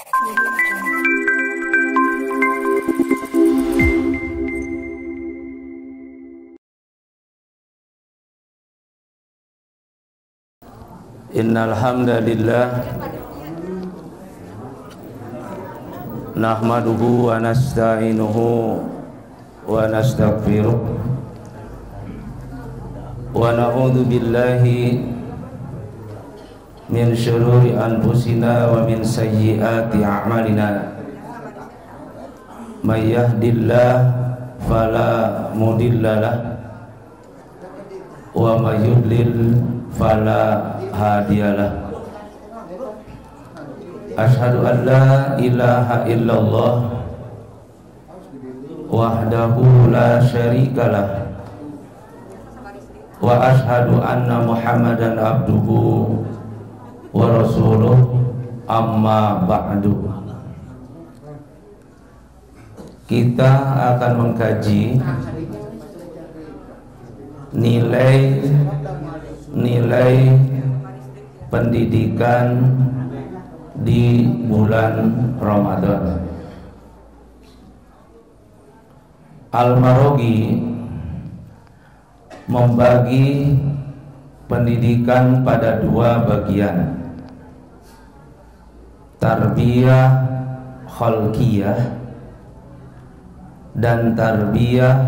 Innal hamdalillah nahmaduhu wa nasta'inuhu wa nastaghfiruh wa na'udzu billahi min syururi anfusina wa min sayyiati a'malina may yahdihillahu fala mudhillalah wa may yudlil fala hadiyalah. Asyhadu an la ilaha illallah wahdahu la syarikalah wa asyhadu anna Muhammadan abduhu wa rasuluh, amma ba'du. Kita akan mengkaji nilai pendidikan di bulan Ramadan. Al-Maraghi membagi pendidikan pada dua bagian, tarbiyah khalqiyah dan tarbiyah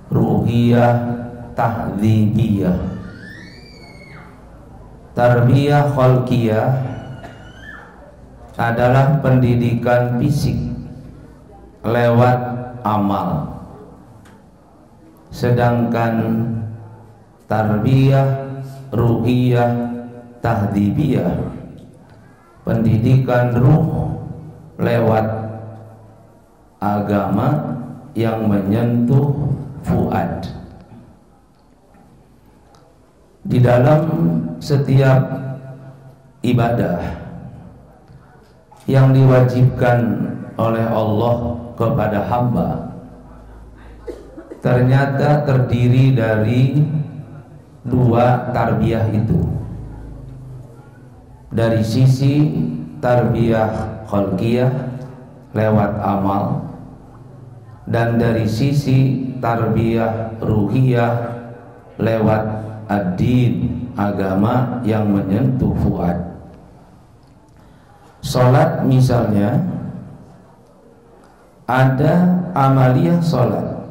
ruhiyah tahdzibiyah. Tarbiyah khalqiyah adalah pendidikan fisik lewat amal, sedangkan tarbiyah ruhiyah tahdzibiyah pendidikan ruh lewat agama yang menyentuh fuad. Di dalam setiap ibadah yang diwajibkan oleh Allah kepada hamba ternyata terdiri dari dua tarbiyah itu. Dari sisi tarbiyah khalqiyah lewat amal, dan dari sisi tarbiyah ruhiyah lewat ad-din, agama yang menyentuh fuad. Salat misalnya, ada amaliyah salat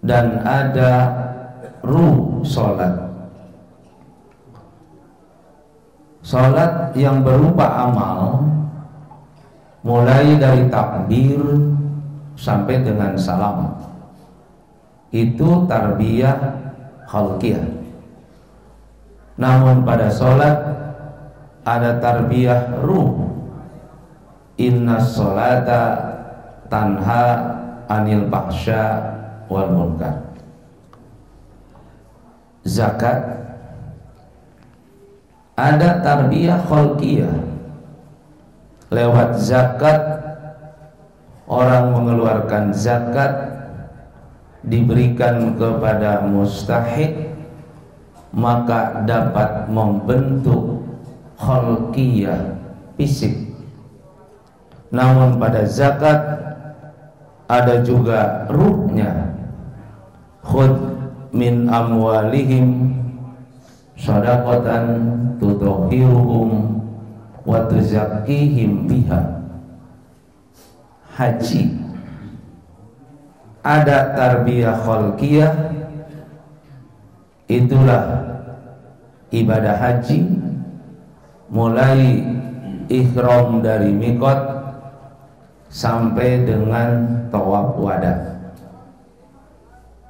dan ada ruh salat. Salat yang berupa amal mulai dari takbir sampai dengan salam, itu tarbiyah khalqiyah. Namun pada salat ada tarbiyah ruh. Inna sholata tanha anil fahsya wal munkar. Zakat ada tarbiyah khalqiyah. Lewat zakat orang mengeluarkan zakat, diberikan kepada mustahik, maka dapat membentuk khalqiyah fisik. Namun pada zakat ada juga ruhnya. Khudh min amwalihim shadaqatan tutahhiruhum wa tuzakkihim biha. Haji ada tarbiyah khalqiyah, itulah ibadah haji mulai ihram dari miqat sampai dengan tawaf wada.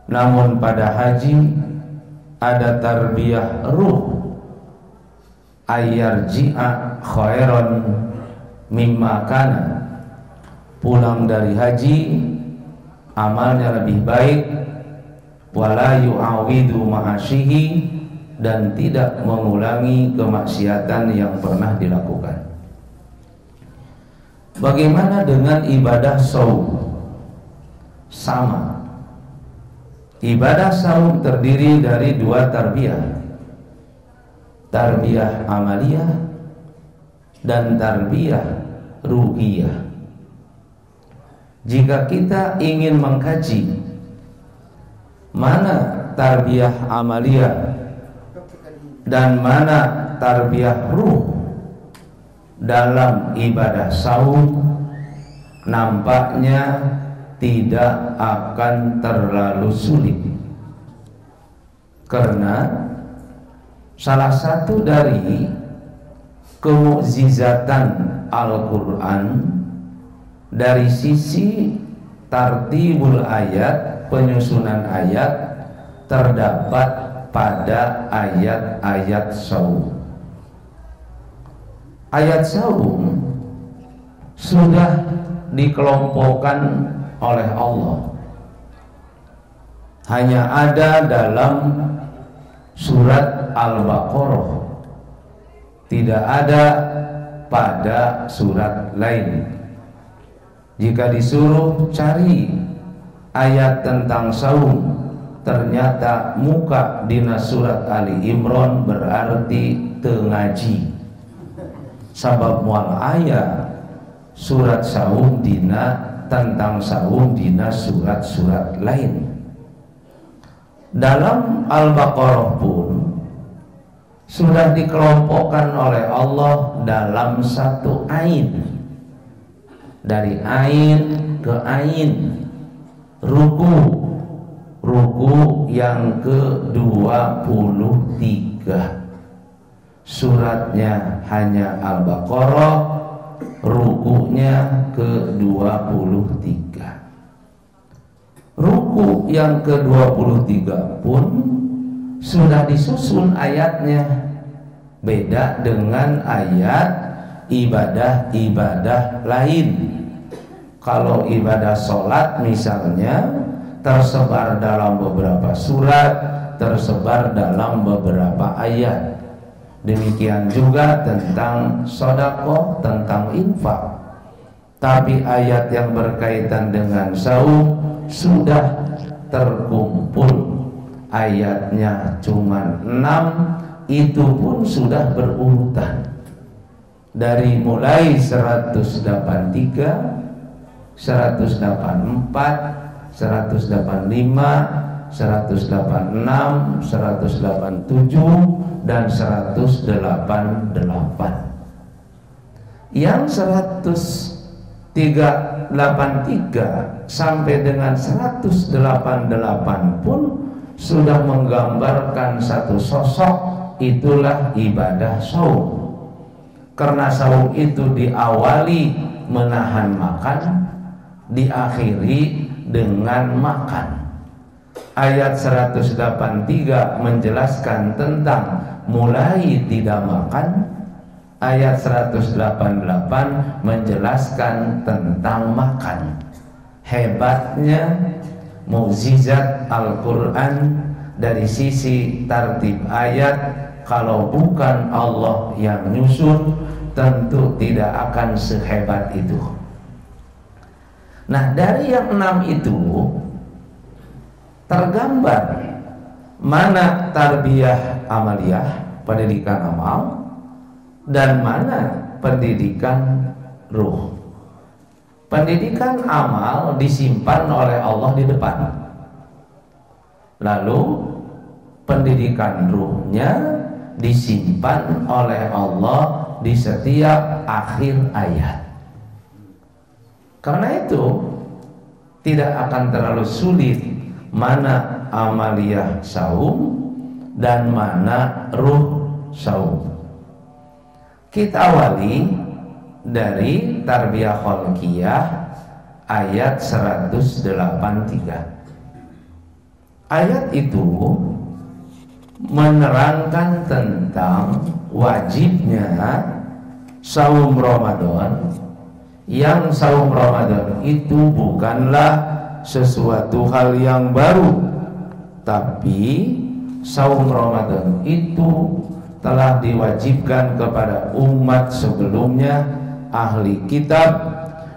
Namun pada haji ada tarbiyah ruh, ayyarji'a khairan mimma kana. Pulang dari haji amalnya lebih baik, wala yu'awidu ma'asyihi, dan tidak mengulangi kemaksiatan yang pernah dilakukan. Bagaimana dengan ibadah saum? Sama. Ibadah saum terdiri dari dua tarbiyah. Tarbiyah amaliyah dan tarbiyah ruhiyah. Jika kita ingin mengkaji mana tarbiyah amaliyah dan mana tarbiyah ruh dalam ibadah saum, nampaknya tidak akan terlalu sulit, karena salah satu dari kemukjizatan Al-Quran dari sisi tartibul ayat, penyusunan ayat, terdapat pada ayat-ayat saum. Ayat saum sudah dikelompokkan oleh Allah, hanya ada dalam surat Al-Baqarah, tidak ada pada surat lain. Jika disuruh cari ayat tentang saum, ternyata muka dina surat Ali Imran berarti tengaji. Sabab mual ayat surat saum dina tentang saum dina surat-surat lain. Dalam Al-Baqarah pun sudah dikelompokkan oleh Allah dalam satu ain. Dari ain ke ain, ruku yang ke-23. Suratnya hanya Al-Baqarah, rukunya ke-23. Ruku yang ke-23 pun sudah disusun ayatnya, beda dengan ayat ibadah-ibadah lain. Kalau ibadah sholat misalnya tersebar dalam beberapa surat, tersebar dalam beberapa ayat. Demikian juga tentang sedekah, tentang infak. Tapi ayat yang berkaitan dengan saum sudah terkumpul, ayatnya cuma 6, itu pun sudah berurutan dari mulai 183, 184, 185, 186, 187 dan 188. Yang 183 sampai dengan 188 pun sudah menggambarkan satu sosok, itulah ibadah saum. Karena saum itu diawali menahan makan, diakhiri dengan makan. Ayat 183 menjelaskan tentang mulai tidak makan. Ayat 188 menjelaskan tentang makan. Hebatnya mukjizat Al-Quran dari sisi tartib ayat, kalau bukan Allah yang nyusun, tentu tidak akan sehebat itu. Nah, dari yang 6 itu tergambar mana tarbiyah amaliyah, pendidikan amal, dan mana pendidikan ruh. Pendidikan amal disimpan oleh Allah di depan, lalu pendidikan ruhnya disimpan oleh Allah di setiap akhir ayat. Karena itu tidak akan terlalu sulit mana amaliyah saum dan mana ruh saum. Kita awali dari tarbiyah khalqiyah ayat 183. Ayat itu menerangkan tentang wajibnya saum Ramadan, yang saum Ramadan itu bukanlah sesuatu hal yang baru, tapi saum Ramadan itu telah diwajibkan kepada umat sebelumnya, ahli kitab,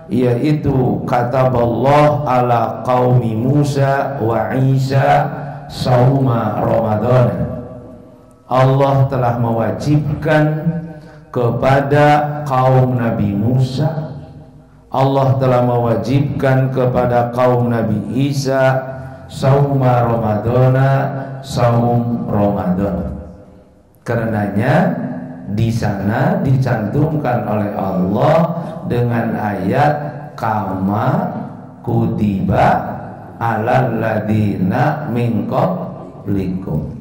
yaitu kataballah ala qaumi Musa wa Isa sauma Ramadan. Allah telah mewajibkan kepada kaum Nabi Musa, Allah telah mewajibkan kepada kaum Nabi Isa sauma Ramadana, saum Ramadan. Karenanya di sana dicantumkan oleh Allah dengan ayat kama kutiba alal ladina min qablikum.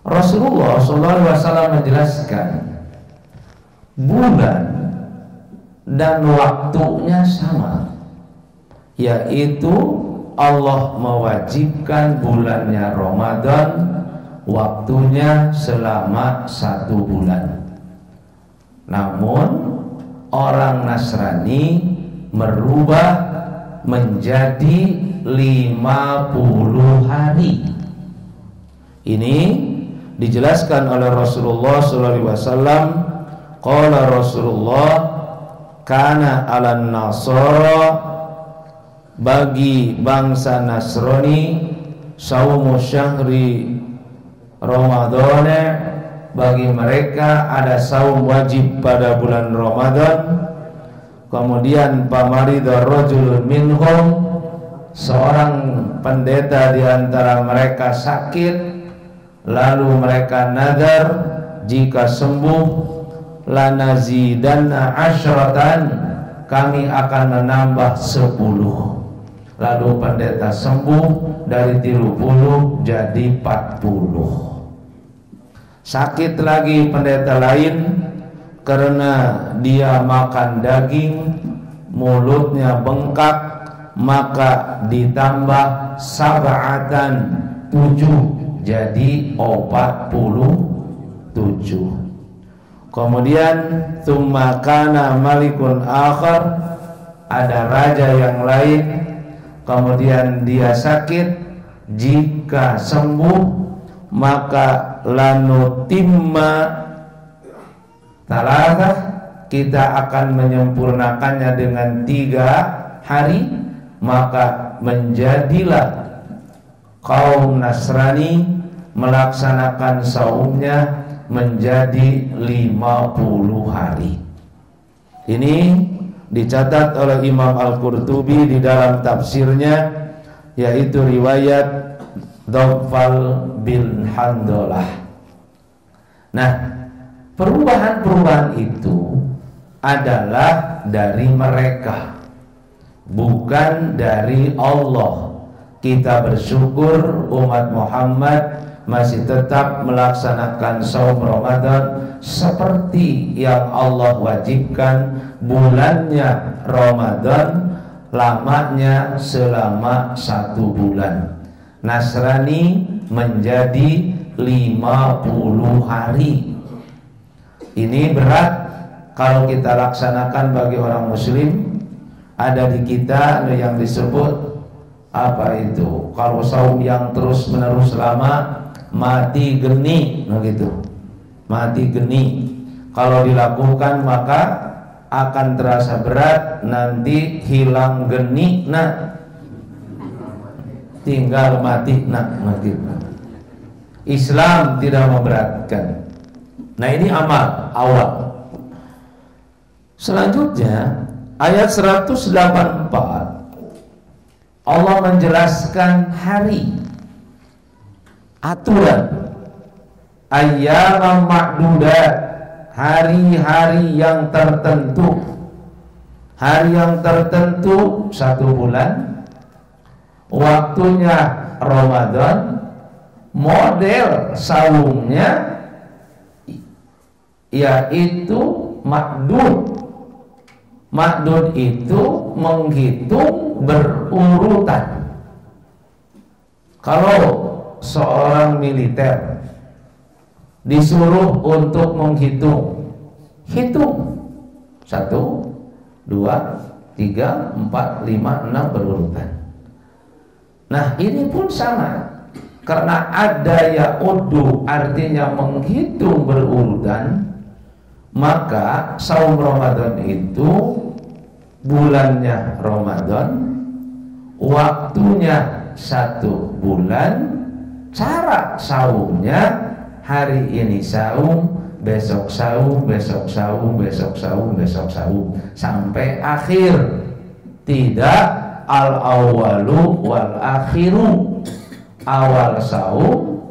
Rasulullah SAW menjelaskan bulan dan waktunya sama, yaitu Allah mewajibkan bulannya Ramadan, waktunya selama 1 bulan. Namun orang Nasrani merubah menjadi 50 hari. Ini dijelaskan oleh Rasulullah SAW. Qala Rasulullah, kana alan nasara, bagi bangsa Nasrani, saumu syahri Ramadan, bagi mereka ada saum wajib pada bulan Ramadan. Kemudian pamarida rajulun minhum, seorang pendeta di antara mereka sakit, lalu mereka nadar jika sembuh lanazidanna asyratan, kami akan menambah 10. Lalu pendeta sembuh dari 30 jadi 40. Sakit lagi pendeta lain karena dia makan daging, mulutnya bengkak, maka ditambah sab'atan 7 jadi 47. Kemudian tsumma kana malikun akhar, ada raja yang lain, kemudian dia sakit, jika sembuh maka lanutimma talatah, kita akan menyempurnakannya dengan 3 hari, maka menjadilah kaum Nasrani melaksanakan saumnya menjadi 50 hari. Ini dicatat oleh Imam Al-Qurtubi di dalam tafsirnya, yaitu riwayat Dhafal bin Handalah. Nah, perubahan-perubahan itu adalah dari mereka, bukan dari Allah. Kita bersyukur umat Muhammad masih tetap melaksanakan saum Ramadan seperti yang Allah wajibkan. Bulannya Ramadan, lamanya selama 1 bulan. Nasrani menjadi 50 hari. Ini berat kalau kita laksanakan bagi orang muslim. Ada di kita yang disebut apa itu, kalau saum yang terus menerus lama, mati geni, begitu. Mati geni. Kalau dilakukan maka akan terasa berat, nanti hilang geni, nah tinggal mati, nah mati. Islam tidak memberatkan. Nah, ini amal awal. Selanjutnya ayat 184, Allah menjelaskan hari, aturan, ayyaman ma'dudat, hari-hari yang tertentu. Hari yang tertentu 1 bulan, waktunya Ramadan, model saumnya yaitu makdud. Makdud itu menghitung berurutan. Kalau seorang militer disuruh untuk menghitung, hitung 1, 2, 3, 4, 5, 6 berurutan. Nah, ini pun sama, karena ada ya'uddu, artinya menghitung berurutan, maka saum Ramadan itu bulannya Ramadan, waktunya 1 bulan, cara saumnya hari ini saum, besok saum, besok saum, besok saum, besok saum, sampai akhir. Tidak al-awwalu wal akhiru, awal saum,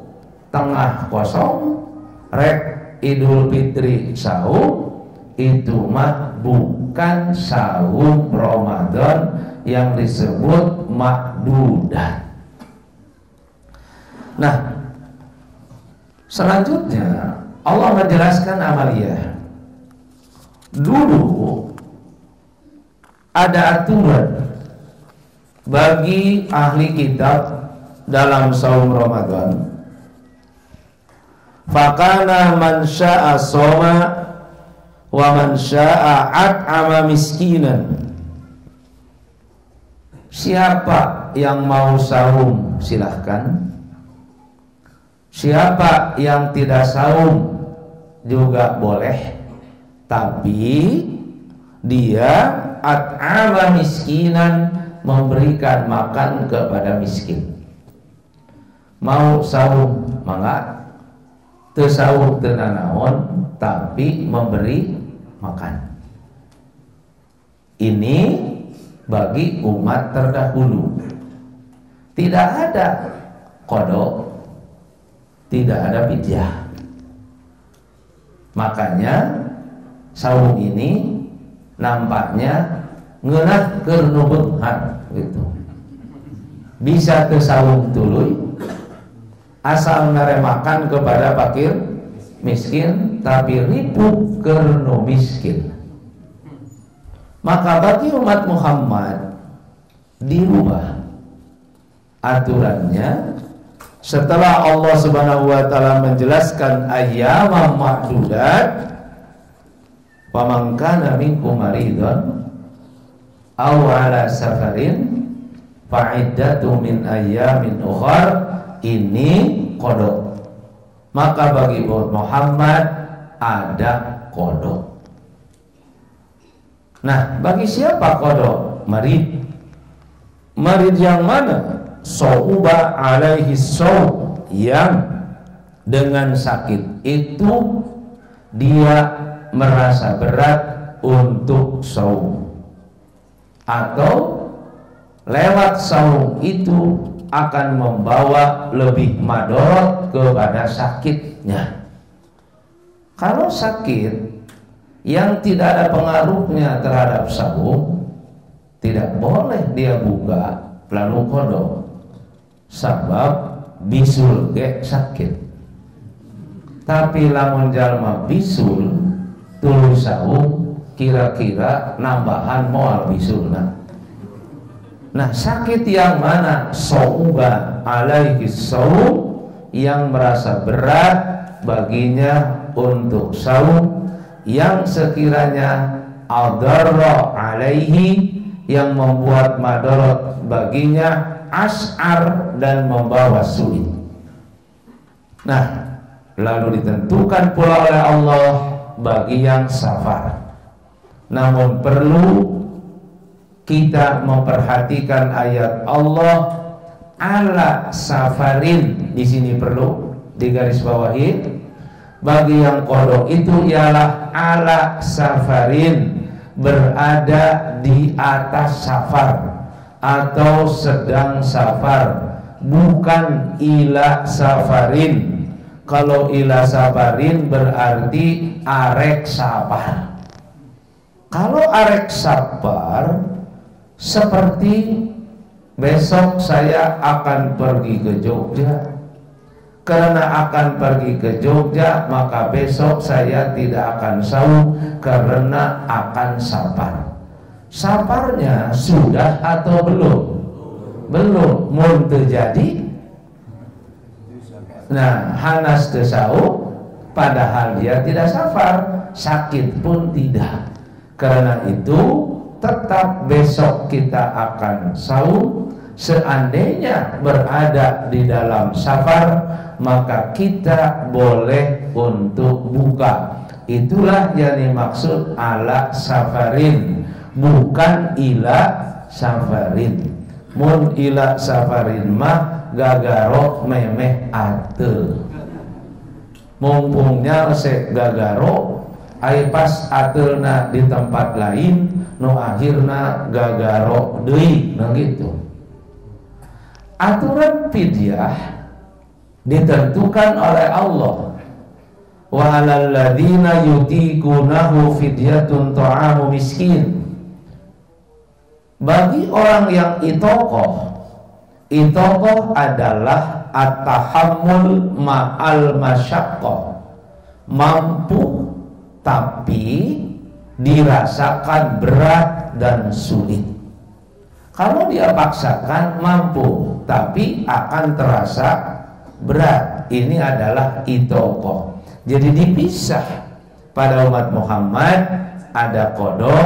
tengah kosong, rek Idul Fitri saum, itu mah bukan saum Ramadan yang disebut makdudah. Nah, selanjutnya Allah menjelaskan amaliyah. Dulu ada aturan bagi ahli kitab dalam saum Ramadan. Fakana man syaa soma wa man syaa at'ama miskinan. Siapa yang mau saum silahkan. Siapa yang tidak saum juga boleh, tapi dia at'ama miskinan, memberikan makan kepada miskin. Mau saum mangga, teu saum teu nanaon, tapi memberi makan. Ini bagi umat terdahulu. Tidak ada qada, tidak ada fidyah. Makanya saum ini nampaknya ngeunah keur nu beunghar gitu. Bisa teu saum tuluy, asal naremakan kepada fakir miskin, tapi ribu keur nu miskin. Maka bagi umat Muhammad dirubah aturannya setelah Allah Subhanahu wa taala menjelaskan ayyamam ma'dudat. Faman kana minkum maridun aw ala safarin fa'iddatu min ayyamin ukhar. Ini qada. Maka bagi umat Muhammad ada qada. Nah, bagi siapa qada? Marid. Marid yang mana? Sauba alaihi saum, yang dengan sakit itu dia merasa berat untuk saum, atau lewat saum itu akan membawa lebih madorot kepada sakitnya. Kalau sakit yang tidak ada pengaruhnya terhadap saum, tidak boleh dia buka lalu qada. Sabab bisul ge sakit. Tapi lamun jalma bisul tuluy saum, kira-kira nambahan moal bisulna. Nah, sakit yang mana? Sauba alaihi saum, yang merasa berat baginya untuk saum, yang sekiranya adarra alaihi, yang membuat madarat baginya, as'ar, dan membawa sulit. Nah, lalu ditentukan pula oleh Allah bagi yang safar. Namun perlu kita memperhatikan ayat Allah ala safarin. Di sini perlu digarisbawahi. Bagi yang qada itu ialah ala safarin, berada di atas safar atau sedang safar, bukan ila safarin. Kalau ila safarin berarti arek safar. Kalau arek safar seperti besok saya akan pergi ke Jogja. Karena akan pergi ke Jogja, maka besok saya tidak akan saum karena akan safar. Safarnya sudah atau belum? Belum. Mun terjadi, nah hanas teu saum, padahal dia tidak safar, sakit pun tidak. Karena itu tetap besok kita akan saum. Seandainya berada di dalam safar, maka kita boleh untuk buka. Itulah yang dimaksud ala safarin, bukan ila safarin. Mun ila safarin mah gagaro memeh ateul. mumpungnya gagaro ai pas ateulna di tempat lain nu akhirna gagaro deui gitu. Aturan fidyah ditentukan oleh Allah. Wa 'alal ladzina yutiqunahu fidyatun ta'amu miskin. Bagi orang yang itokoh adalah at-tahammul ma'al masyaqqah, mampu tapi dirasakan berat dan sulit. Kalau dia paksakan mampu tapi akan terasa berat, ini adalah itokoh. Jadi dipisah pada umat Muhammad, ada qada,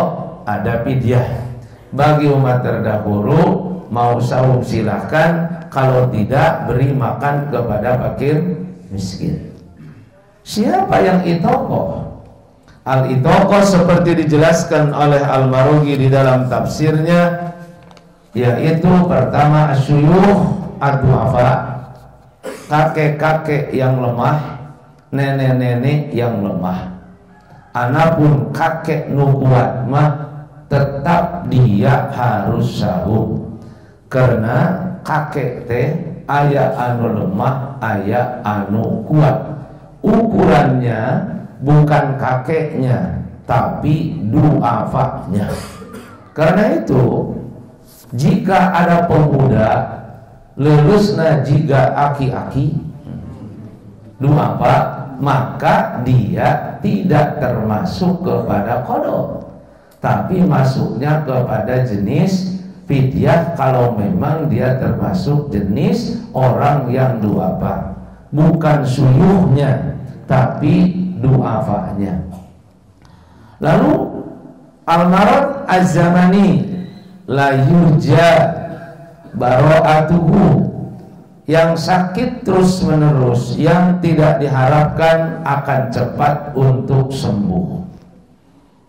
ada fidyah. Bagi umat terdahulu mau saum silahkan, kalau tidak beri makan kepada fakir miskin. Siapa yang itokoh? Al-itokoh seperti dijelaskan oleh Al-Marughi di dalam tafsirnya, yaitu pertama asyuyukh ad-du'afa, kakek-kakek yang lemah, nenek-nenek yang lemah. Anapun kakek nubuat mah tetap dia harus sahur, karena kakek teh aya anu lemah, aya anu kuat. Ukurannya bukan kakeknya tapi du'afanya. Karena itu jika ada pemuda lelusna jika aki-aki du'afa, maka dia tidak termasuk kepada qada, tapi masuknya kepada jenis fidyah kalau memang dia termasuk jenis orang yang du'afa, bukan suyuhnya tapi du'afanya. Lalu al-marad az-zamani la yurja bara'atuhu, yang sakit terus menerus, yang tidak diharapkan akan cepat untuk sembuh,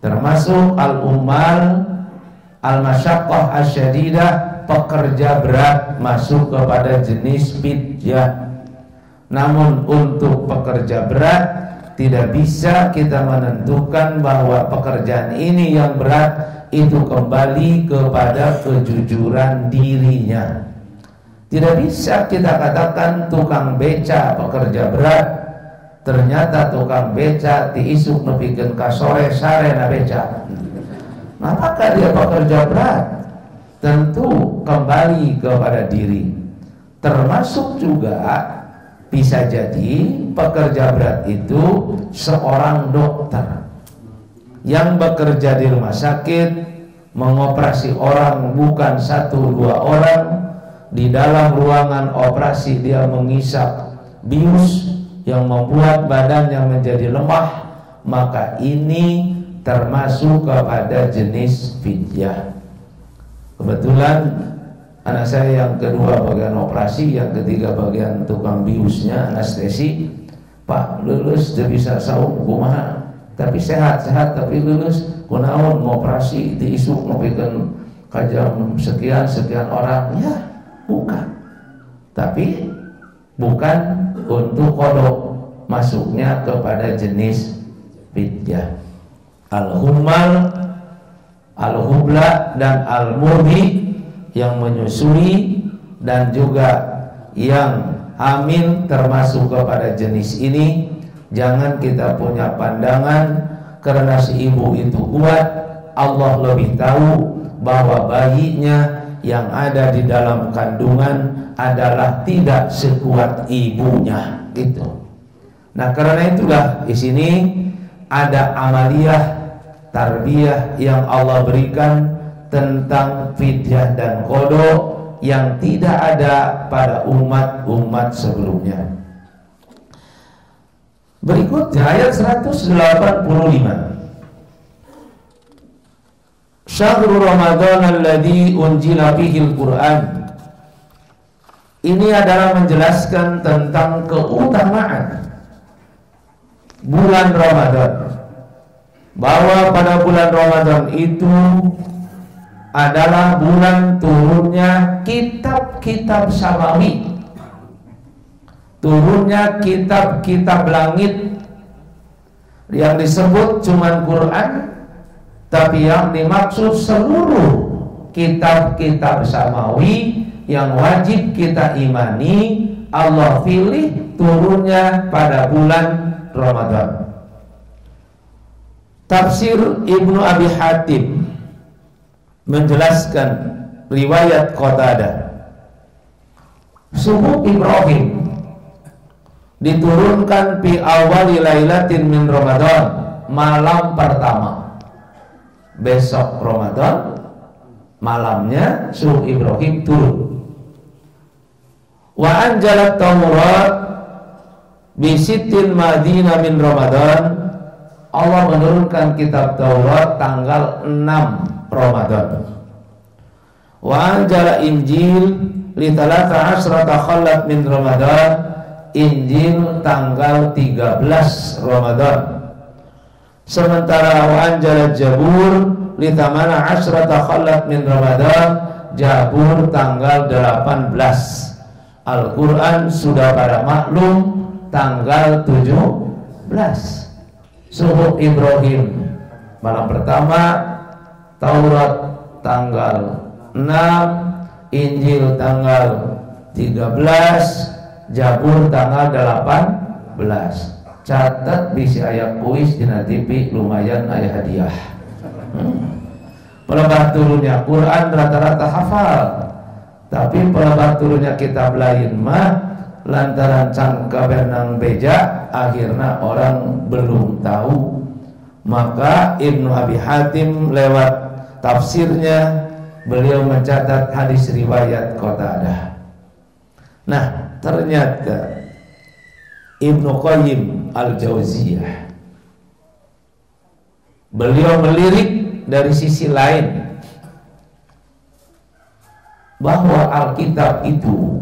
termasuk al-ummal, al-masyaqqah asyadidah, pekerja berat masuk kepada jenis fidyah. Namun untuk pekerja berat tidak bisa kita menentukan bahwa pekerjaan ini yang berat itu kembali kepada kejujuran dirinya. Tidak bisa kita katakan tukang beca pekerja berat, ternyata tukang beca ti isuk nepikeun ka sore sarena beca. Apakah dia pekerja berat? Tentu kembali kepada diri. Termasuk juga bisa jadi pekerja berat itu seorang dokter yang bekerja di rumah sakit, mengoperasi orang bukan 1-2 orang. Di dalam ruangan operasi dia menghisap bius yang membuat badannya menjadi lemah, maka ini termasuk kepada jenis fidyah. Kebetulan anak saya yang kedua bagian operasi, yang ketiga bagian tukang biusnya, anestesi. Pak, lulus dia bisa saum kumaha, tapi sehat-sehat tapi lulus kunaon ngoperasi diisuk ngopikeun ka jam sekian orang. Ya, bukan, tapi bukan untuk kodok, masuknya kepada jenis fidyah. Al-hummal, al-hubla, dan al-murdi yang menyusui dan juga yang hamil termasuk kepada jenis ini. Jangan kita punya pandangan karena si ibu itu kuat, Allah lebih tahu bahwa bayinya yang ada di dalam kandungan adalah tidak sekuat ibunya, gitu. Nah, karena itulah di sini ada amaliyah tarbiyah yang Allah berikan tentang fidyah dan qada yang tidak ada pada umat-umat sebelumnya. Berikutnya ayat 185. Syahrul Ramadan alladzi unzila fihil Qur'an. Ini adalah menjelaskan tentang keutamaan bulan Ramadan, bahwa pada bulan Ramadan itu adalah bulan turunnya kitab-kitab samawi, turunnya kitab-kitab langit yang disebut cuman Quran, tapi yang dimaksud seluruh kitab-kitab samawi yang wajib kita imani. Allah pilih turunnya pada bulan Ramadan. Tafsir Ibnu Abi Hatim menjelaskan riwayat Qatadah, subuh Ibrahim diturunkan fi awali lailatin min Ramadan, malam pertama besok Ramadan, malamnya subuh Ibrahim turun. Wa anjalat Taurat bisitin Madinah min Ramadan, Allah menurunkan kitab Taurat tanggal 6 Ramadan. Wa anjala Injil li 13 khalat min Ramadan, Injil tanggal 13 Ramadan. Sementara wa anjala Jabur li 18 khalat min Ramadan, Jabur tanggal 18. Al-Quran sudah pada maklum tanggal 17. Subuh Ibrahim malam pertama, Taurat tanggal 6, Injil tanggal 13, Jabur tanggal 18. Catat bisi ayat kuis di TV lumayan ayat hadiah. Pelebar turunnya Quran rata-rata hafal, tapi pelebar turunnya kitab lain mah lantaran cangka benang beja, akhirnya orang belum tahu. Maka Ibnu Abi Hatim lewat tafsirnya beliau mencatat hadis riwayat Qatadah. Nah, ternyata Ibnu Qayyim Al-Jauziyah beliau melirik dari sisi lain bahwa Alkitab itu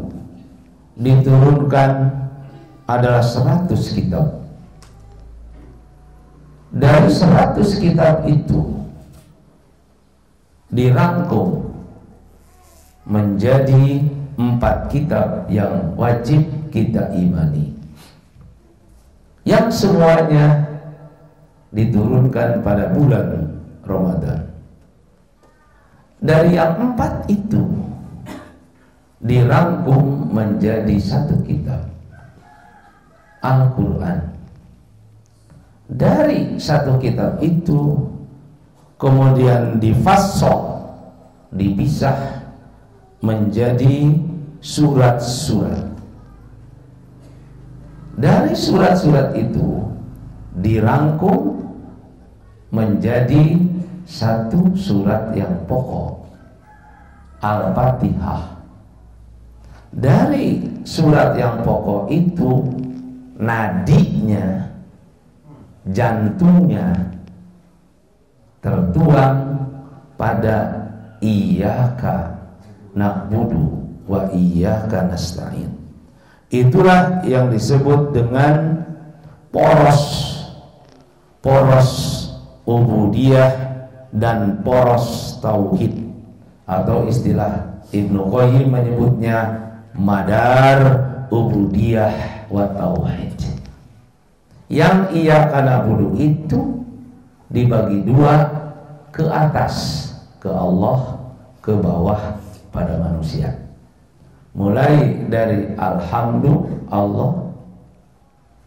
diturunkan adalah 100 kitab. Dari 100 kitab itu dirangkum menjadi 4 kitab yang wajib kita imani, yang semuanya diturunkan pada bulan Ramadan. Dari yang 4 itu dirangkum menjadi 1 kitab, Al-Quran. Dari 1 kitab itu kemudian difassal, dipisah menjadi surat-surat. Dari surat-surat itu dirangkum menjadi 1 surat yang pokok, Al-Fatihah. Dari surat yang pokok itu nadinya, jantungnya tertuang pada iyyaka na'budu wa iyyaka nasta'in. Itulah yang disebut dengan poros ubudiyah dan poros tauhid, atau istilah Ibnu Qayyim menyebutnya madar ubudiyah wa tauhid. Yang iyyaka na'budu itu dibagi 2, ke atas ke Allah, ke bawah pada manusia. Mulai dari alhamdu Allah,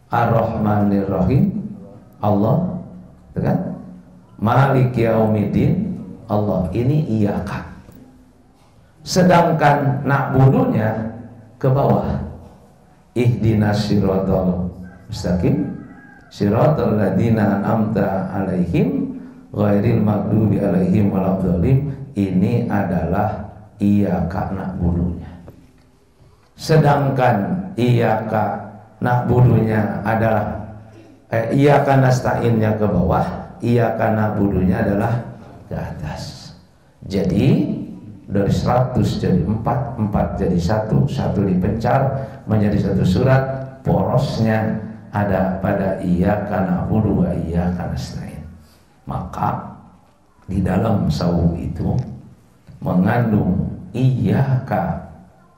ar-rahmanir rahim Allah, kan? Malik yaumiddin Allah, ini iyyaka. Sedangkan na'budunya ke bawah, ihdinas siratal mustaqim siratal ladzina an'amta alaihim ghairil maghdubi alaihim waladdallin. Ini adalah iyyaka na'budunya. Sedangkan iyyaka na'budunya adalah iyyaka nasta'innya ke bawah, iyyaka na'budunya adalah ke atas. Jadi dari 100 jadi 4 jadi 1 dipencar menjadi 1 surat. Porosnya ada pada iyyaka na'budu wa iyyaka nasta'in. Maka di dalam saum itu mengandung iyyaka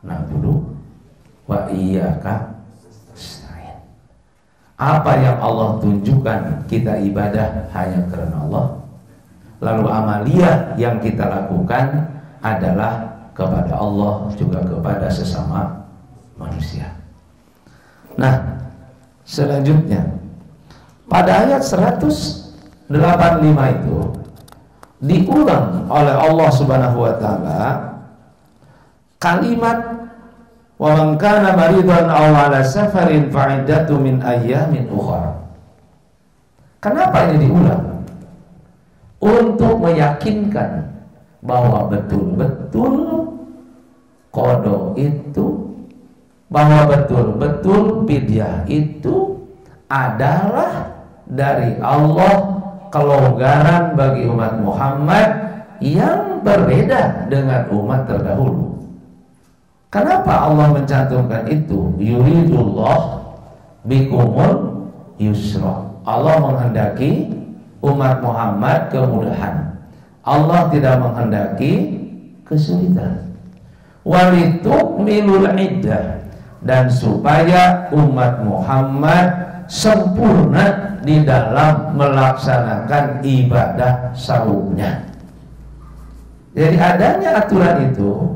na'budu wa iyyaka Apa yang Allah tunjukkan kita ibadah hanya karena Allah. Lalu amaliyah yang kita lakukan adalah kepada Allah juga kepada sesama manusia. Nah, selanjutnya pada ayat 185 itu diulang oleh Allah Subhanahu wa taala kalimat wa man kana maridan aw ala safarin fa'iddatu min ayyamin ukhra. Kenapa ini diulang? Untuk meyakinkan bahwa betul-betul qada itu, bahwa betul-betul fidyah itu adalah dari Allah, kelonggaran bagi umat Muhammad yang berbeda dengan umat terdahulu. Kenapa Allah mencantumkan itu? Yuridullah bikumul yusra. Allah menghendaki umat Muhammad kemudahan. Allah tidak menghendaki kesulitan. Walitukmilul iddah, dan supaya umat Muhammad sempurna di dalam melaksanakan ibadah saumnya. Jadi adanya aturan itu,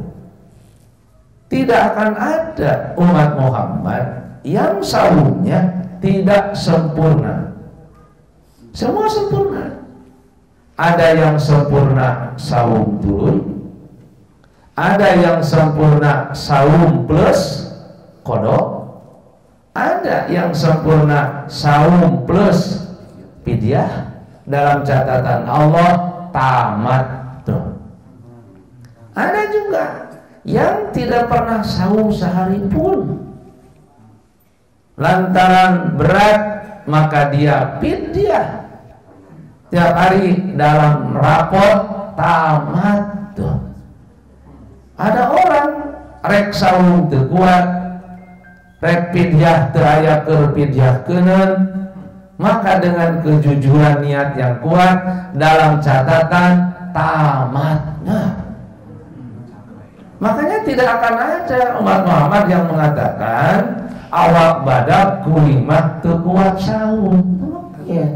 tidak akan ada umat Muhammad yang saumnya tidak sempurna. Semua sempurna. Ada yang sempurna saum dulu, ada yang sempurna saum plus qada, ada yang sempurna saum plus fidyah. Dalam catatan Allah tamat tuh. Ada juga yang tidak pernah saum sehari pun, lantaran berat maka dia fidyah. Tiap hari dalam rapot tamat tuh. Ada orang rek saum teu kuat, rek fidyah teu aya keur fidyahkeun, maka dengan kejujuran niat yang kuat dalam catatan tamatnya. Makanya tidak akan ada umat Muhammad yang mengatakan awak badak kulimah teu kuat saum. Ya.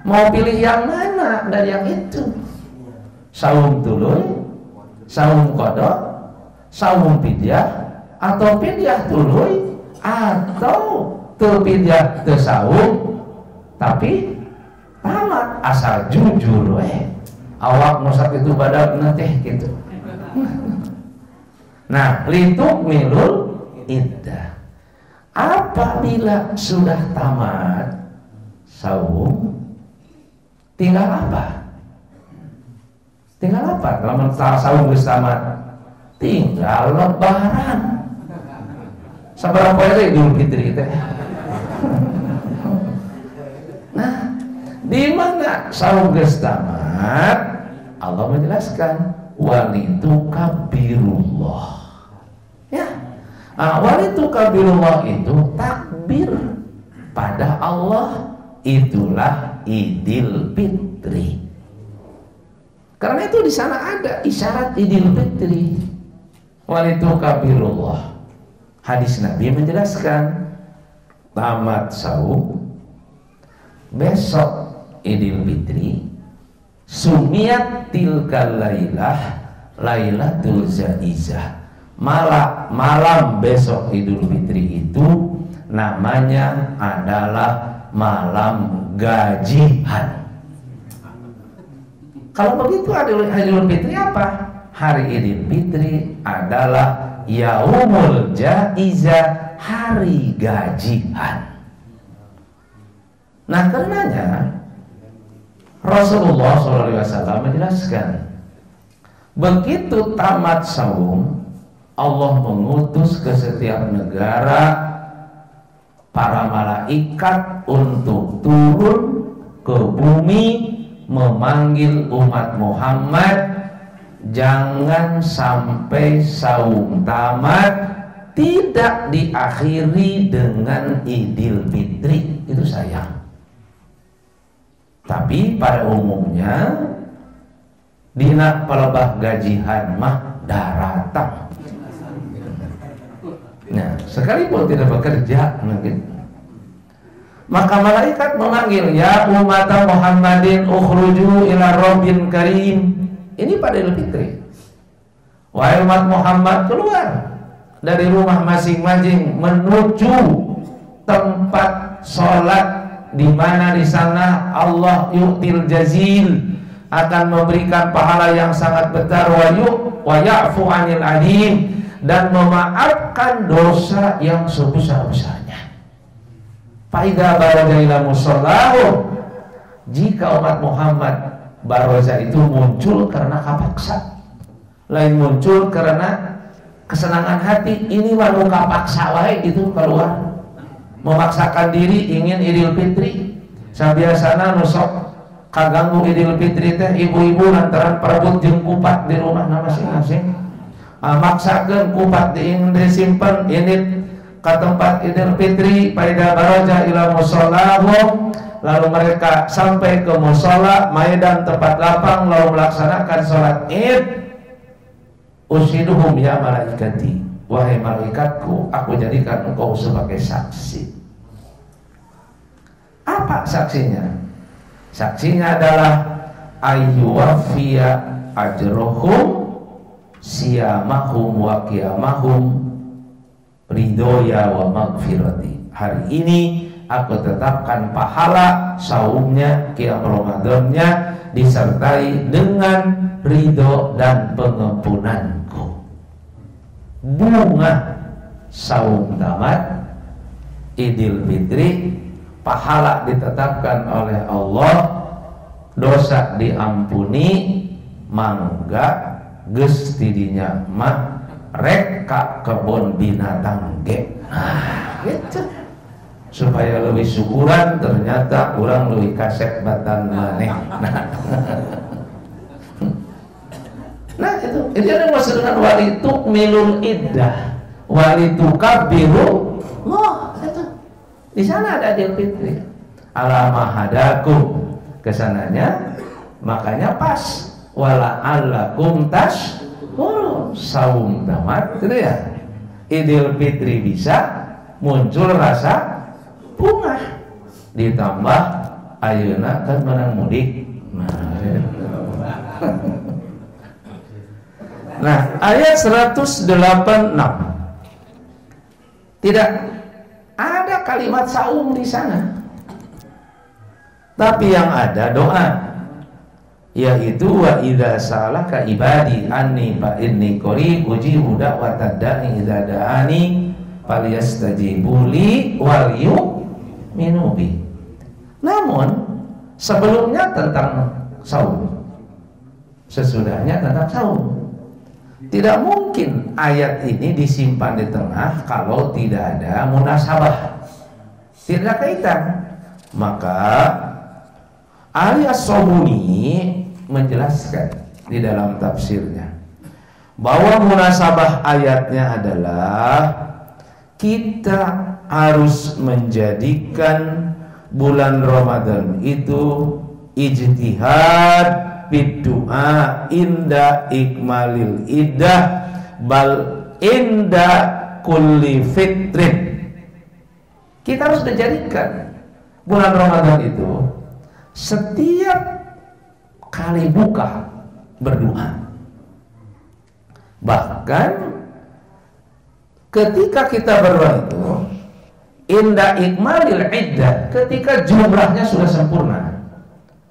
Mau pilih yang mana dari yang itu? Saum tuluy, saum qada, saum fidyah, atau fidyah tuluy, atau teu fidyah teu saum tapi tamat, asal jujur we. Awak mosak itu badak teh gitu. Nah, litukmilul iddah. Apabila sudah tamat saum, tinggal apa? Tinggal apa? Kalau saum geus tamat, tinggal lebaran. Sabaraha poe deui Idul Fitri teh. Nah, di mana saum geus tamat, Allah menjelaskan walitukabbirullah. Ya. Walitukabbirullah itu takbir pada Allah, itulah Idul Fitri. Karena itu di sana ada isyarat Idul Fitri. Walitukabbirullah. Hadis Nabi menjelaskan tamat saum, besok Idul Fitri, sumiyat tilkal lailah Lailatul Zaizah. Malam besok Idul Fitri itu namanya adalah malam gajian. Kalau begitu Idul Fitri apa? Hari Idul Fitri adalah Yaumul Jaizah, hari gajian. Nah, karenanya Rasulullah SAW menjelaskan, begitu tamat saum, Allah mengutus ke setiap negara para malaikat untuk turun ke bumi memanggil umat Muhammad, jangan sampai saum tamat tidak diakhiri dengan Idul Fitri. Itu sayang. Tapi pada umumnya dina palebah gajihan mah daratang. Nah, sekalipun tidak bekerja mungkin. Maka malaikat memanggil, ya umat Muhammadin ukhruju ila Rabbin Karim. Ini pada Idul Fitri. Wahai umat Muhammad, keluar dari rumah masing-masing menuju tempat sholat, di mana di sana Allah yu'til jazil, akan memberikan pahala yang sangat besar, wa ya'fu 'anil 'adim, dan memaafkan dosa yang sebesar-besarnya. Faida baraja ila musallahu, jika umat Muhammad baraja itu muncul karena kapaksa, lain muncul karena kesenangan hati, ini walau kapaksa wae itu keluar, memaksakan diri ingin Idul Fitri. Sabiasana nusok kaganggu Idul Fitri teh ibu-ibu lantaran perebut jeung kupat di rumah masing-masing, maksakeun kupat disimpen ini ke tempat Idul Fitri. Faida baraja ila musallahu, lalu mereka sampai ke musola, maidan tempat lapang, lalu melaksanakan sholat Id. Ushiduhum ya malaikati, wahai malaikatku, aku jadikan engkau sebagai saksi. Apa saksinya? Saksinya adalah ayyuwafiya ajrohum siyamahum wa qiyamahum ridhoya wa magfirati. Hari ini aku tetapkan pahala saumnya, qiyam Ramadannya, disertai dengan ridho dan pengampunanku. Bunga saum tamat Idul Fitri, pahala ditetapkan oleh Allah, dosa diampuni, mangga geus tidinya mah reka kebon binatang ge. Gitu. Supaya lebih syukuran, ternyata orang lebih kasep batan maneh. Nah itu yang maksud dengan walitukmilul iddah, walitukabiru. Wah, itu di sana ada Idul Fitri. Alamahadakum, kesananya makanya pas. Wala allakum tashkurun, saum tamat gitu ya. Idul Fitri bisa muncul rasa bunga, ditambah ayeuna kan menang mudik. Nah, ayat 186 tidak ada kalimat saum di sana, tapi yang ada doa, yaitu wa idza salaka ibadi anni fa inni qarib ujibu da'watad da'i idza da'ani falyastajibu li wal yu'minu bi. Namun sebelumnya tentang saum, sesudahnya tentang saum. Tidak mungkin ayat ini disimpan di tengah kalau tidak ada munasabah, tidak kaitan. Maka ahli as-Sabuni menjelaskan di dalam tafsirnya bahwa munasabah ayatnya adalah kita harus menjadikan bulan Ramadan itu ijtihad biddu'a inda ikmalil iddah bal inda kulli fitrin. Kita harus menjadikan bulan Ramadan itu setiap kali buka berdoa. Bahkan ketika kita berdoa itu inda ikmalil iddah, ketika jumlahnya sudah sempurna.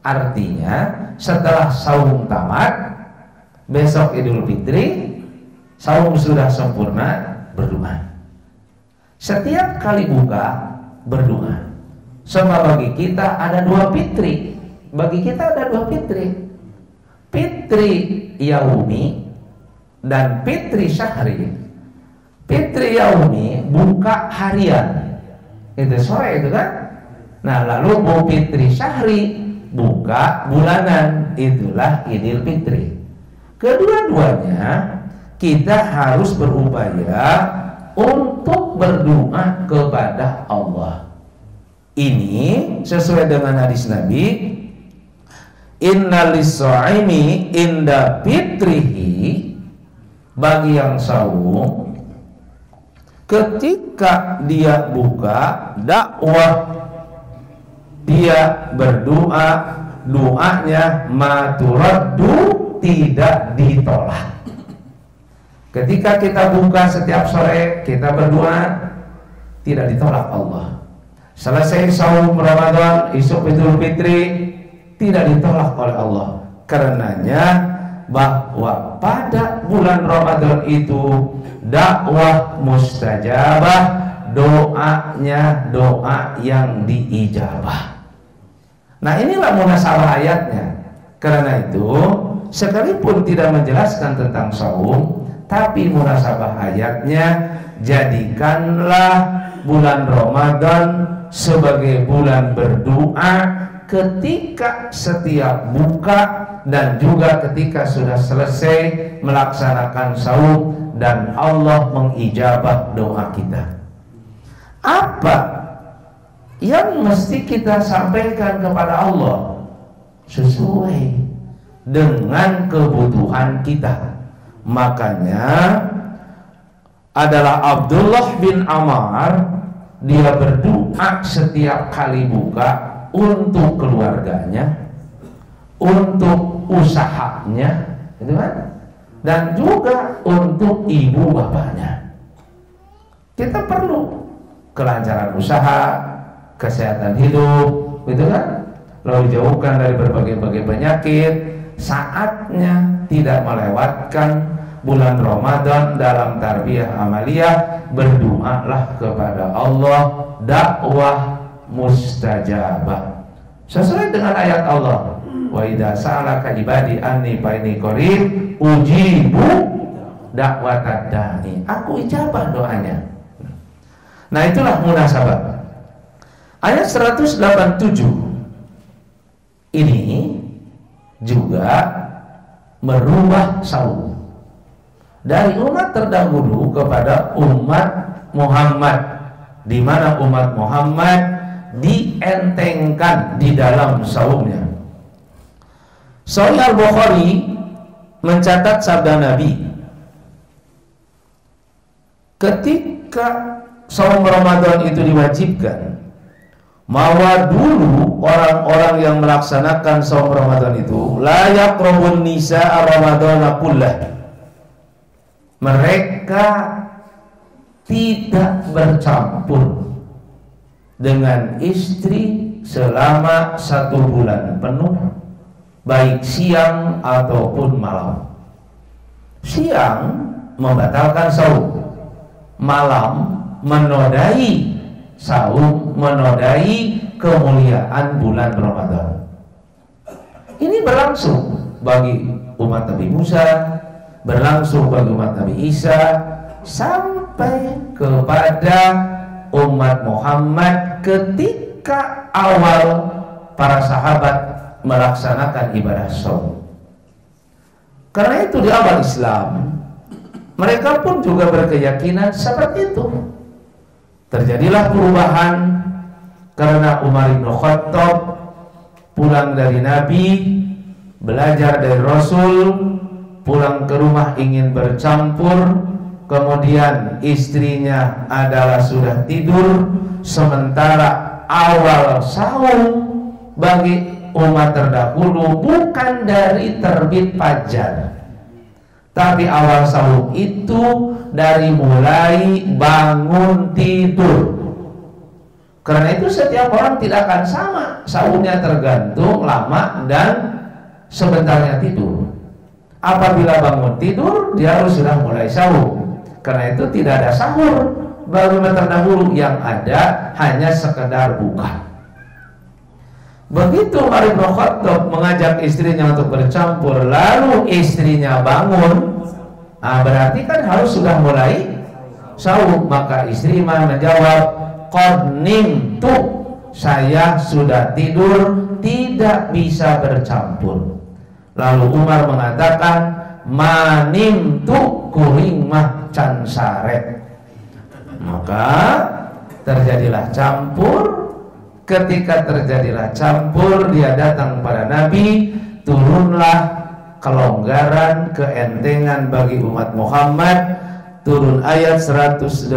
Artinya setelah saum tamat, besok Idul Fitri, saum sudah sempurna, berdoa. Setiap kali buka berdoa. Sama bagi kita ada dua fitri. Bagi kita ada dua fitri. Fitri yaumi dan fitri syahri. Fitri yaumi buka harian, itu sore itu kan. Nah lalu mau fitri syahri buka bulanan, itulah Idul Fitri. Kedua-duanya kita harus berupaya untuk berdoa kepada Allah. Ini sesuai dengan hadis Nabi, innalis-shaimi inda fitrihi, bagi yang saum ketika dia buka dakwah dia berdoa, doanya maturaddu, tidak ditolak. Ketika kita buka setiap sore, kita berdoa, tidak ditolak Allah. Selesai saum Ramadan, isuk Idul Fitri, tidak ditolak oleh Allah. Karenanya bahwa pada bulan Ramadan itu dakwah mustajabah, doanya doa yang diijabah. Nah, inilah munasabah ayatnya. Karena itu, sekalipun tidak menjelaskan tentang saum, tapi munasabah ayatnya, jadikanlah bulan Ramadan sebagai bulan berdoa ketika setiap buka dan juga ketika sudah selesai melaksanakan saum, dan Allah mengijabah doa kita. Apa yang mesti kita sampaikan kepada Allah sesuai dengan kebutuhan kita. Makanya adalah Abdullah bin Ammar, dia berdoa setiap kali buka untuk keluarganya, untuk usahanya, gitu kan? Dan juga untuk ibu bapaknya. Kita perlu kelancaran usaha, kesehatan hidup, gitu kan? Lalu dijauhkan dari berbagai penyakit. Saatnya tidak melewatkan bulan Ramadan dalam tarbiyah amaliyah, berdoalah kepada Allah, dakwah mustajabah sesuai dengan ayat Allah, wa idza sa'alaka ibadi anni fa inni qarib ujibu da'watad da'i, aku ijabah doanya. Nah, itulah munasabah. Ayat 187 ini juga merubah saum dari umat terdahulu kepada umat Muhammad, di mana umat Muhammad dientengkan di dalam saumnya. Sahih Al-Bukhari mencatat sabda Nabi, ketika saum Ramadan itu diwajibkan, bahwa dulu orang-orang yang melaksanakan saum Ramadan itu la yaqrabun nisaa Ramadana kullah, mereka tidak bercampur dengan istri selama 1 bulan penuh, baik siang ataupun malam. Siang membatalkan saum, malam menodai saum, menodai kemuliaan bulan Ramadan. Ini berlangsung bagi umat Nabi Musa, berlangsung bagi umat Nabi Isa, sampai kepada umat Muhammad ketika awal para sahabat melaksanakan ibadah saum. Karena itu di awal Islam mereka pun juga berkeyakinan seperti itu. Terjadilah perubahan karena Umar bin Khattab pulang dari Nabi, belajar dari Rasul, pulang ke rumah ingin bercampur, kemudian istrinya adalah sudah tidur, sementara awal saum bagi umat terdahulu bukan dari terbit fajar, tapi awal saum itu dari mulai bangun tidur. Karena itu setiap orang tidak akan sama saumnya, tergantung lama dan sebentarnya tidur. Apabila bangun tidur, dia harus sudah mulai saum. Karena itu tidak ada sahur bagi umat terdahulu, yang ada hanya sekedar buka. Begitu Umar bin Khattab mengajak istrinya untuk bercampur, lalu istrinya bangun, berarti kan harus sudah mulai saum. Maka istri menjawab, qad nimtu, saya sudah tidur, tidak bisa bercampur. Lalu Umar mengatakan, manimtu kuring mah can saret. Maka terjadilah campur. Ketika terjadilah campur, dia datang pada Nabi, turunlah kelonggaran, keentengan bagi umat Muhammad. Turun ayat 187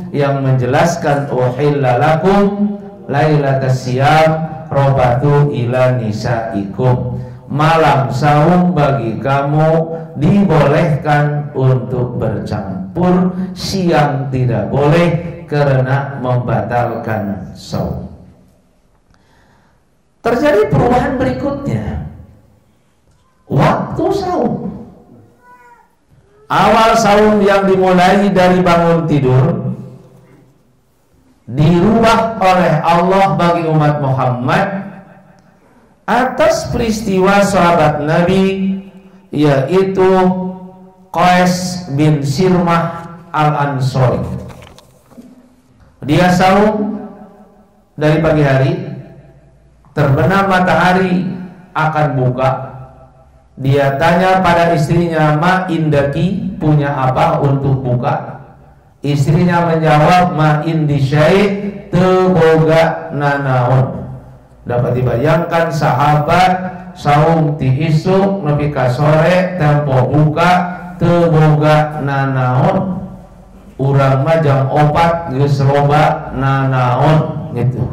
yang menjelaskan uhilla lakum lailatas siyam robatu ila nisaikum. Malam saum bagi kamu dibolehkan untuk bercampur, siang tidak boleh karena membatalkan saum. Terjadi perubahan berikutnya, waktu saum. Awal saum yang dimulai dari bangun tidur dirubah oleh Allah bagi umat Muhammad atas peristiwa sahabat Nabi, yaitu Qais bin Sirmah al-Ansori. Dia saum dari pagi hari, terbenam matahari akan buka. Dia tanya pada istrinya, ma indaki, punya apa untuk buka? Istrinya menjawab, ma indi syai' teu boga nanaon. Dapat dibayangkan sahabat saum ti isuk nepi ka sore tempo buka teu boga nanaon. Urang mah jam 4 geus loba nanaon gitu.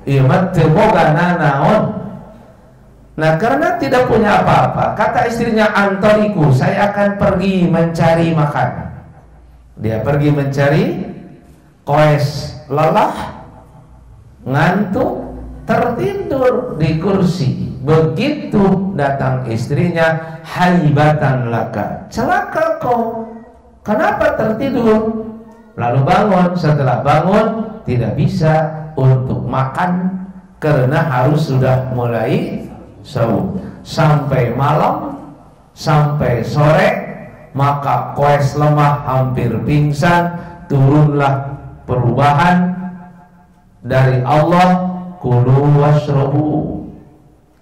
Ieu mah teu boga nanaon. Nah, karena tidak punya apa-apa, kata istrinya, antariku, saya akan pergi mencari makan. Dia pergi mencari. Qais lelah, ngantuk, tertidur di kursi. Begitu datang istrinya, haibatan laka, celaka kau, kenapa tertidur? Lalu bangun. Setelah bangun tidak bisa untuk makan karena harus sudah mulai saum sampai malam, sampai sore. Maka Qais lemah, hampir pingsan. Turunlah perubahan dari Allah, kulu washrabu,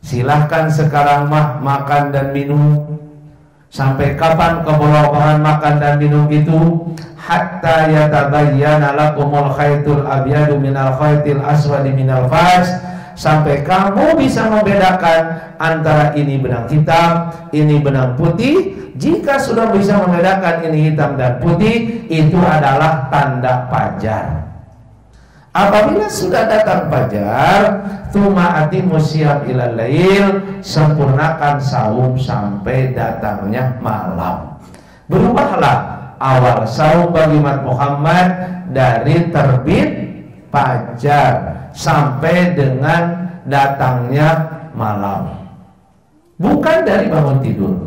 silahkan sekarang mah makan dan minum. Sampai kapan kebolehan makan dan minum itu? Hatta yatabayyana lakumul khaytul abyadu minal khaytil aswadi minal fajr, sampai kamu bisa membedakan antara ini benang hitam, ini benang putih. Jika sudah bisa membedakan ini hitam dan putih, itu adalah tanda fajar. Apabila sudah datang fajar, tsumma atimmu syiyam ilal lail, sempurnakan saum sampai datangnya malam. Berubahlah awal saum bagi umat Muhammad dari terbit fajar sampai dengan datangnya malam, bukan dari bangun tidur.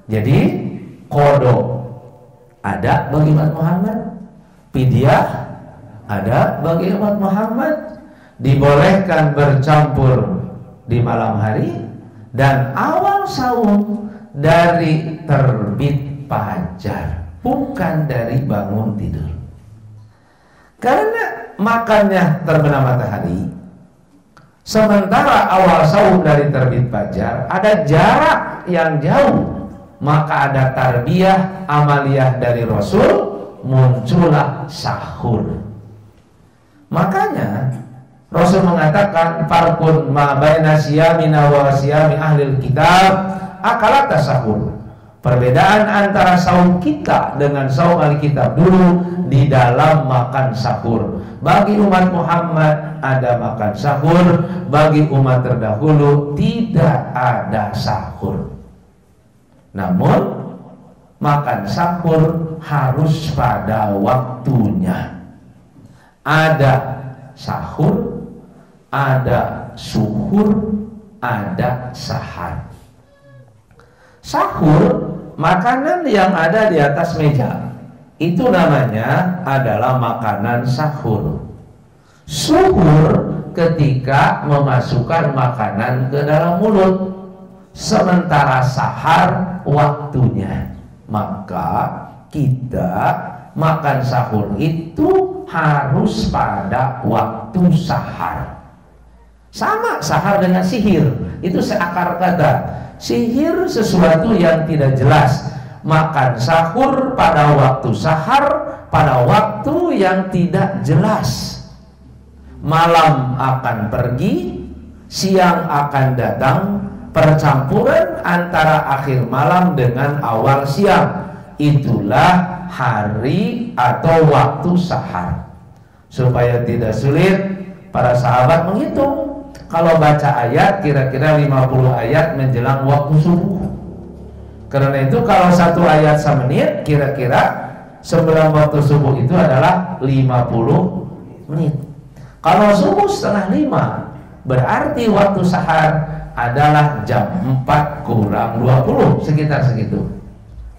Jadi qada ada bagi umat Muhammad, fidyah ada bagi umat Muhammad, dibolehkan bercampur di malam hari, dan awal saum dari terbit fajar, bukan dari bangun tidur. Karena makannya terbenam matahari, sementara awal saum dari terbit fajar ada jarak yang jauh, maka ada tarbiyah amaliyah dari Rasul, muncullah sahur. Makanya Rasul mengatakan, farqun ma baina siyamina wa siyami ahlil kitab akalat sahur. Perbedaan antara saum kita dengan saum ahli kitab dulu di dalam makan sahur. Bagi umat Muhammad ada makan sahur, bagi umat terdahulu tidak ada sahur. Namun makan sahur harus pada waktunya. Ada sahur, ada suhur, ada sahar. Sahur, makanan yang ada di atas meja, itu namanya adalah makanan sahur. Suhur ketika memasukkan makanan ke dalam mulut. Sementara sahar waktunya. Maka kita makan sahur itu harus pada waktu sahar. Sama sahar dengan sihir, itu seakar kata. Sihir sesuatu yang tidak jelas. Makan sahur pada waktu sahar, pada waktu yang tidak jelas. Malam akan pergi, siang akan datang. Percampuran antara akhir malam dengan awal siang, itulah hari atau waktu sahar. Supaya tidak sulit, Para sahabat menghitung, kalau baca ayat kira-kira 50 ayat menjelang waktu subuh. Karena itu kalau satu ayat semenit, kira-kira sebelum waktu subuh itu adalah 50 menit. Kalau subuh setengah 5, berarti waktu sahar adalah jam 4 kurang 20, sekitar segitu.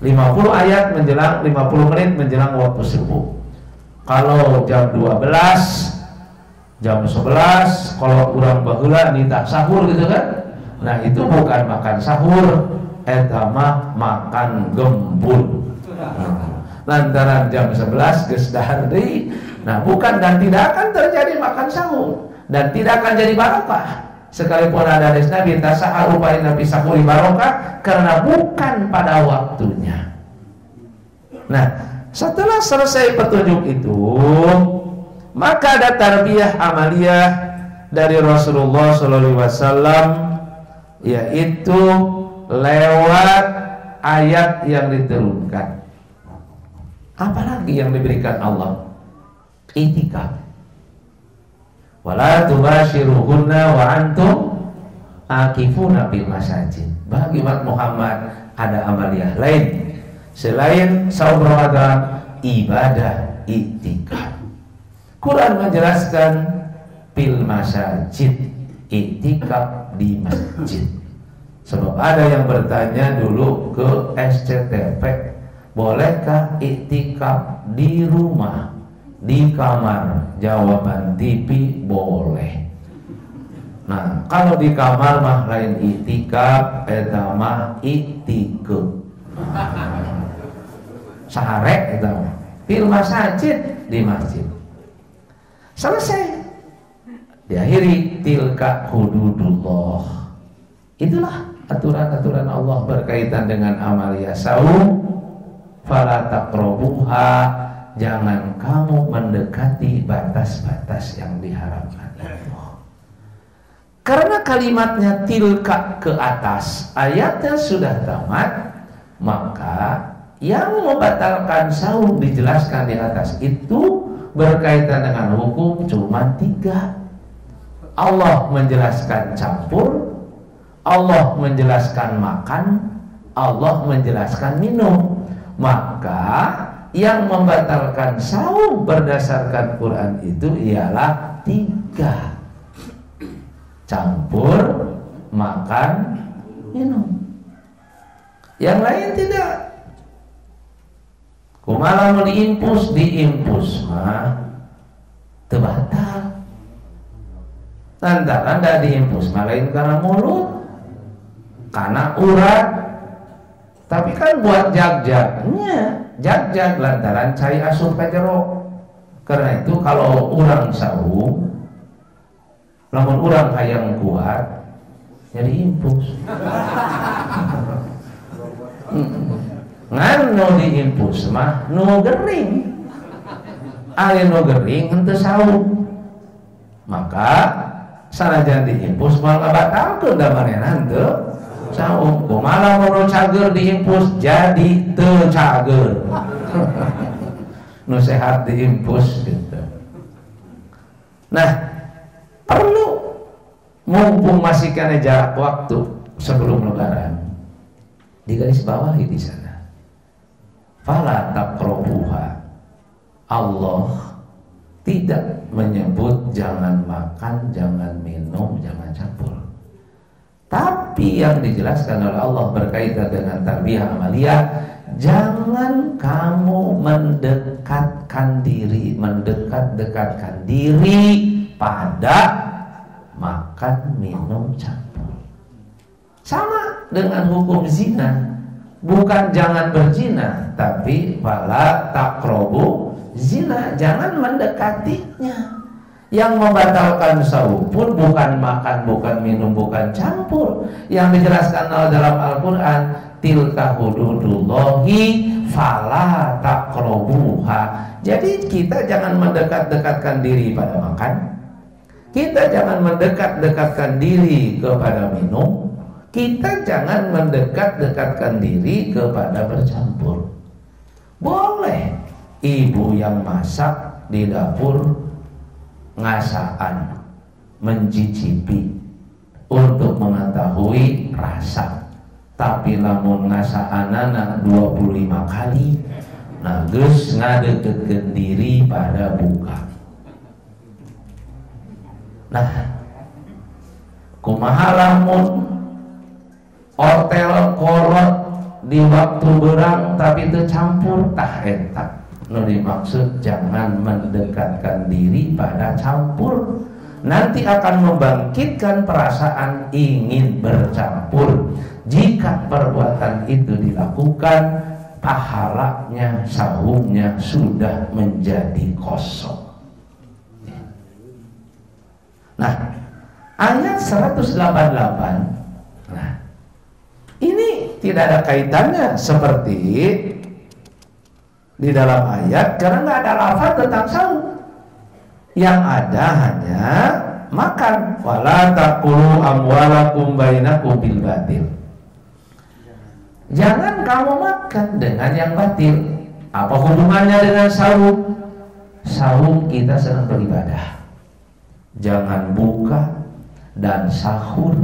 50 ayat menjelang 50 menit menjelang waktu subuh. Kalau jam 12, jam 11, kalau kurang baheula nitah sahur gitu kan. Nah itu bukan makan sahur, eta mah makan gembul. Lantaran jam 11 geus dahar deui. Nah bukan, dan tidak akan terjadi makan sahur dan tidak akan jadi barokah. Sekalipun ada hadis Nabi tasahar upain Nabi sahuri barokah, karena bukan pada waktunya. Nah setelah selesai petunjuk itu, maka ada tarbiyah amaliyah dari Rasulullah SAW, yaitu lewat ayat yang diturunkan. Apalagi yang diberikan Allah? I'tikaf. Wala tubashiruhunna wa antum akifuna fil masajid. Bagi umat Muhammad ada amaliyah lain selain saum Ramadan, ibadah i'tikaf. Quran menjelaskan fil masajid, i'tikaf di masjid. Sebab ada yang bertanya dulu ke SCTP, bolehkah i'tikaf di rumah, di kamar? Jawaban TV, boleh. Nah, kalau di kamar mah lain i'tikaf, eta mah i'tikaf. Saharek eta mah. Fil masajid, di masjid. Selesai. Diakhiri tilka hududullah. Itulah aturan-aturan Allah berkaitan dengan amalia saum. Fala taqrabuha, jangan kamu mendekati batas-batas yang diharamkan itu. Karena kalimatnya tilka ke atas, ayatnya sudah tamat, maka yang membatalkan saum dijelaskan di atas itu berkaitan dengan hukum cuma 3. Allah menjelaskan campur, Allah menjelaskan makan, Allah menjelaskan minum. Maka yang membatalkan saum berdasarkan Quran itu ialah 3: campur, makan, minum. Yang lain tidak. Kumaha mau diimpus mah teu batal. Lantaran da diimpus mah lain karena mulut, karena urat. Tapi kan buat jag-jagnya, jag-jag lantaran cai asup ka jero. Karena itu kalau urang saum, lamun urang hayang kuat, jadi impus. Ngan nu diimpus mah nu gering. Ari nu gering henteu saum. Maka sanajan diimpus moal ngabatalkeun da manehna henteu saum. Kumaha mun cager diimpus jadi teu cager. Nu sehat diimpus gitu. Nah, perlu mumpung masih kena jarak waktu sebelum lebaran, digaris bawahi di sana. Fala taqrabuha. Allah tidak menyebut jangan makan, jangan minum, jangan campur. Tapi yang dijelaskan oleh Allah berkaitan dengan tarbiyah amaliyah, jangan kamu mendekatkan diri pada makan, minum, campur. Sama dengan hukum zina. Bukan jangan berzina, tapi fala taqrabu zina, jangan mendekatinya. Yang membatalkan saum pun bukan makan, bukan minum, bukan campur. Yang dijelaskan dalam Al-Quran, tilka hududullahi fala taqrabuha. Jadi kita jangan mendekat-dekatkan diri pada makan, kita jangan mendekat-dekatkan diri kepada minum, kita jangan mendekat-dekatkan diri kepada bercampur. Boleh ibu yang masak di dapur ngasaan, mencicipi untuk mengetahui rasa. Tapi lamun ngasaanana 25 kali, nah geus ngadeukeutkeun diri pada buka. Nah, kumaha lamun ortel kolot di waktu berang tapi teu campur, tah eta nu dimaksud jangan mendekatkan diri pada campur. Nanti akan membangkitkan perasaan ingin bercampur. Jika perbuatan itu dilakukan, pahalanya, sahumnya sudah menjadi kosong. Nah, ayat 188. Nah, ini tidak ada kaitannya seperti di dalam ayat karena nggak ada lafaz tentang sahur. Yang ada hanya makan. Wala taqulu amwalakum bainakum bil batil. Jangan kamu makan dengan yang batil. Apa hubungannya dengan sahur? Sahur kita sedang beribadah. Jangan buka dan sahur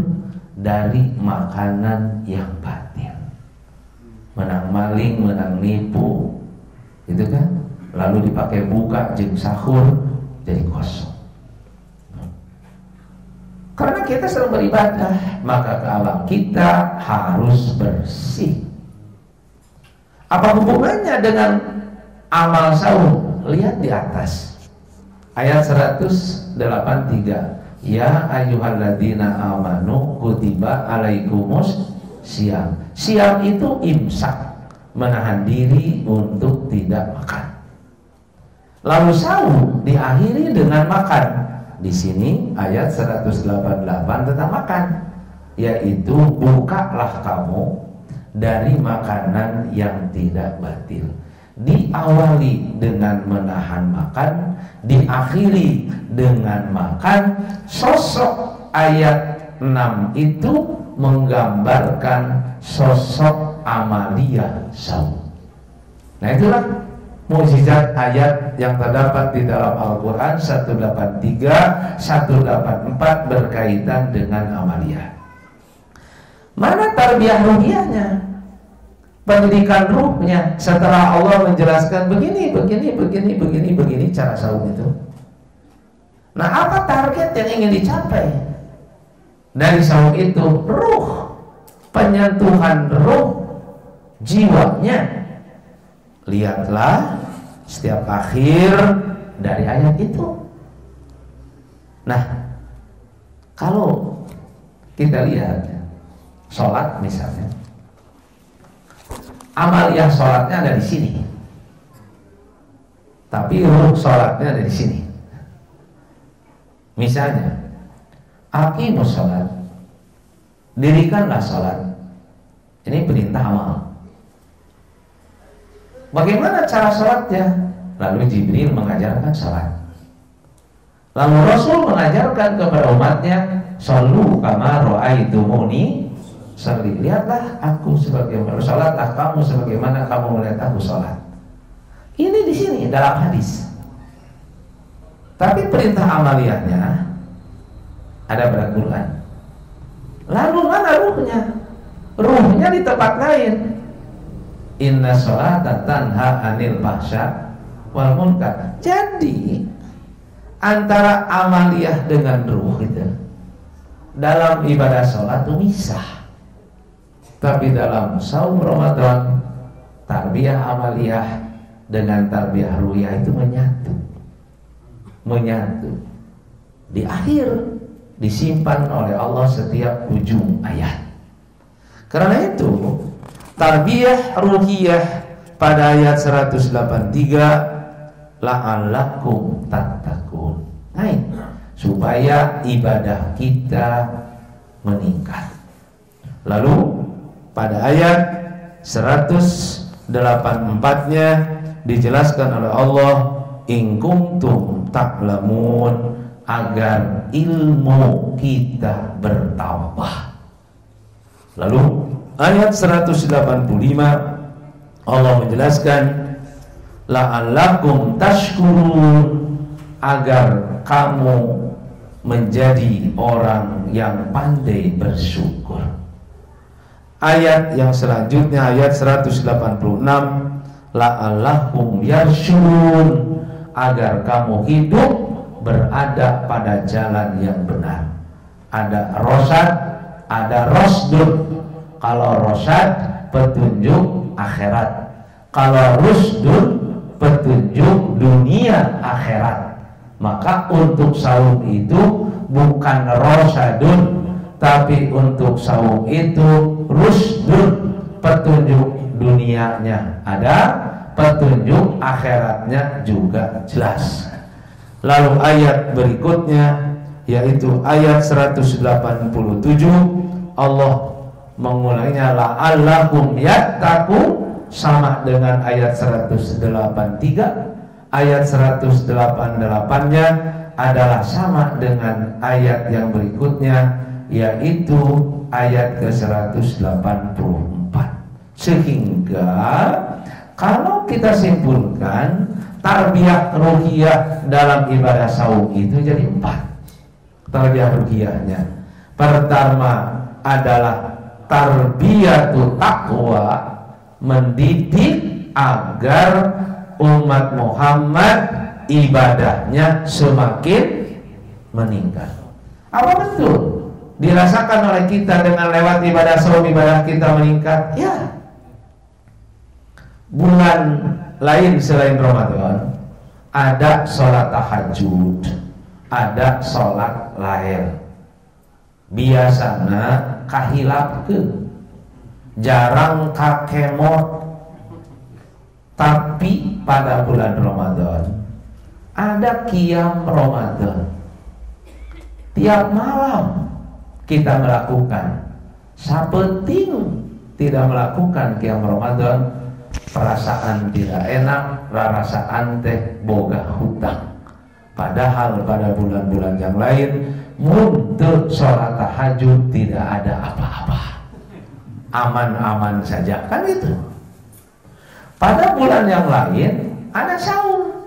dari makanan yang batil. Menang maling, menang nipu, gitu kan? Lalu dipakai buka jeung sahur, jadi kosong. Karena kita sedang beribadah, maka kalam kita harus bersih. Apa hubungannya dengan amal sahur? Lihat di atas ayat 183. Ya ayyuhalladzina amanu kutiba alaikumus siyam. Siyam itu imsak, menahan diri untuk tidak makan. Lalu sahur diakhiri dengan makan. Di sini ayat 188 tentang makan, yaitu bukalah kamu dari makanan yang tidak batil. Diawali dengan menahan makan, diakhiri dengan makan. Sosok ayat 6 itu menggambarkan sosok amaliyah sahur. Nah, itulah mukjizat ayat yang terdapat di dalam Al-Quran 183, 184 berkaitan dengan amaliyah. Mana tarbiyah ruhiyahnya? Pendidikan ruhnya setelah Allah menjelaskan begini cara sahur itu. Nah, apa target yang ingin dicapai dari sahur itu? Ruh, penyentuhan ruh, jiwanya. Lihatlah setiap akhir dari ayat itu. Nah, kalau kita lihat sholat misalnya, amaliyah sholatnya ada di sini, tapi ruh sholatnya ada di sini. Misalnya, aqimus sholat, dirikanlah sholat. Ini perintah amal. Bagaimana cara sholatnya? Lalu Jibril mengajarkan sholat. Lalu Rasul mengajarkan kepada umatnya, shollu kama ra'aitumuni sholli. Lihatlah aku sebagaimana, sholatlah kamu sebagaimana kamu melihat aku sholat. Ini di sini dalam hadis. Tapi perintah amaliyahnya ada pada Quran. Lalu mana ruhnya? Ruhnya di tempat lain. Inna sholata tanha anil fahsya wal munkar. Jadi antara amaliyah dengan ruh itu dalam ibadah sholat itu misah. Tapi dalam saum Ramadan, tarbiyah amaliyah dengan tarbiyah ruhiyah itu menyatu. Di akhir disimpan oleh Allah setiap ujung ayat. Karena itu tarbiyah ruhiyah pada ayat 183, la'allakum tattaqun. Nah, supaya ibadah kita meningkat. Lalu pada ayat 184-nya dijelaskan oleh Allah, in kuntum ta'lamun, agar ilmu kita bertambah. Lalu ayat 185 Allah menjelaskan, la'allakum tashkurun, agar kamu menjadi orang yang pandai bersyukur. Ayat yang selanjutnya ayat 186, la'allahum yarsyurun, agar kamu hidup berada pada jalan yang benar. Ada rosyad, ada rosdun. Kalau rosyad petunjuk akhirat, kalau rusdun petunjuk dunia akhirat. Maka untuk saum itu bukan rosyadun, tapi untuk saum itu rusdun, petunjuk dunianya ada, petunjuk akhiratnya juga jelas. Lalu ayat berikutnya yaitu ayat 187, Allah mengulanginya, la'allahum yattaqun, sama dengan ayat 183. Ayat 188-nya adalah sama dengan ayat yang berikutnya, yaitu ayat ke-184. Sehingga kalau kita simpulkan, tarbiyah ruhiyah dalam ibadah saum itu jadi 4. Tarbiyah ruhiyahnya pertama adalah tarbiyatu taqwa, mendidik agar umat Muhammad ibadahnya semakin meningkat. Apa betul dirasakan oleh kita dengan lewat ibadah saum, ibadah kita meningkat? Ya. Bulan lain selain Ramadan ada sholat tahajud, ada sholat lail. Biasanya kahilapkeun, jarang kakemot. Tapi pada bulan Ramadan ada qiyam Ramadan. Tiap malam kita melakukan. Sapeting tidak melakukan qiyam Ramadan, perasaan tidak enak, perasaan teh boga hutang. Padahal pada bulan-bulan yang lain untuk sholat tahajud tidak ada apa-apa, aman-aman saja, kan itu. Pada bulan yang lain ada saum,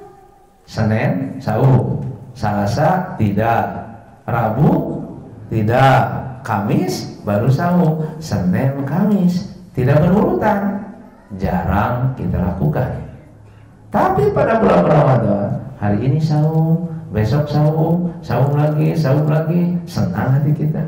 Senin saum, Selasa tidak, Rabu tidak, Kamis baru saum, Senin Kamis tidak berurutan, jarang kita lakukan. Tapi pada bulan Ramadan, hari ini saum, besok saum, saum lagi, senang hati kita.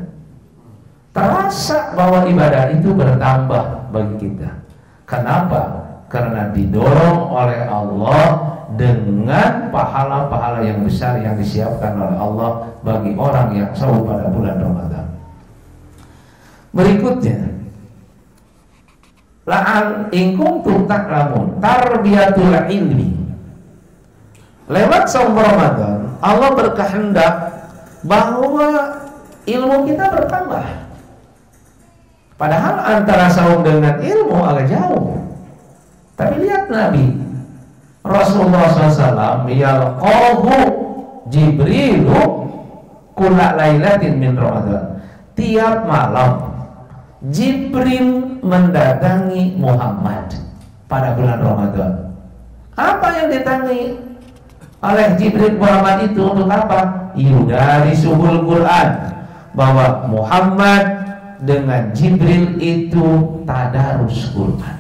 Terasa bahwa ibadah itu bertambah bagi kita. Kenapa? Karena didorong oleh Allah dengan pahala-pahala yang besar yang disiapkan oleh Allah bagi orang yang saum pada bulan Ramadan. Berikutnya, la'al in kuntum ta'lamun, tarbiyatul ilmi. Lewat saum Ramadan, Allah berkehendak bahwa ilmu kita bertambah. Padahal antara saum dengan ilmu agak jauh. Tapi lihat Nabi Rasulullah SAW, yalqahu Jibrilu kulla lailatin min Ramadan. Tiap malam Jibril mendatangi Muhammad pada bulan Ramadan. Apa yang ditangi oleh Jibril Muhammad itu untuk apa? Yudari suhul Quran, bahwa Muhammad dengan Jibril itu tadarus Quran,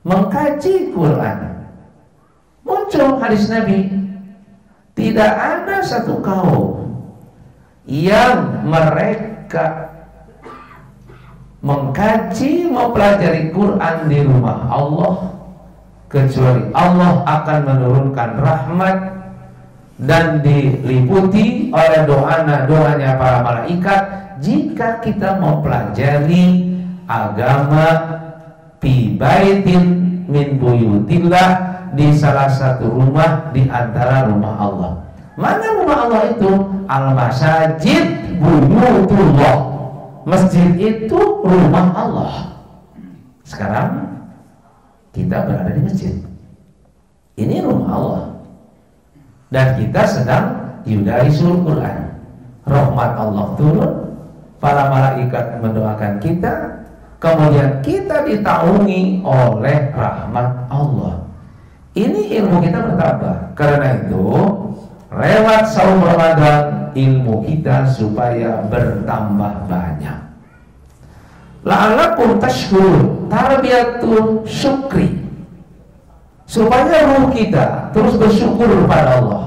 mengkaji Quran. Muncul hadis Nabi, tidak ada satu kaum yang mereka mengkaji, mempelajari Quran di rumah Allah, kecuali Allah akan menurunkan rahmat dan diliputi oleh doanya para malaikat jika kita mempelajari agama fi baitin min buyutillah, di salah satu rumah di antara rumah Allah. Mana rumah Allah itu? Al-masajid buyutullah. Masjid itu rumah Allah. Sekarang kita berada di masjid. Ini rumah Allah. Dan kita sedang yudarisul Quran. Rahmat Allah turun, para malaikat mendoakan kita, kemudian kita ditaungi oleh rahmat Allah. Ini ilmu kita bertambah. Karena itu lewat saum Ramadan ilmu kita supaya bertambah banyak. La'allakum tashkurun, tarbiyatul syukri, supaya ruh kita terus bersyukur pada Allah.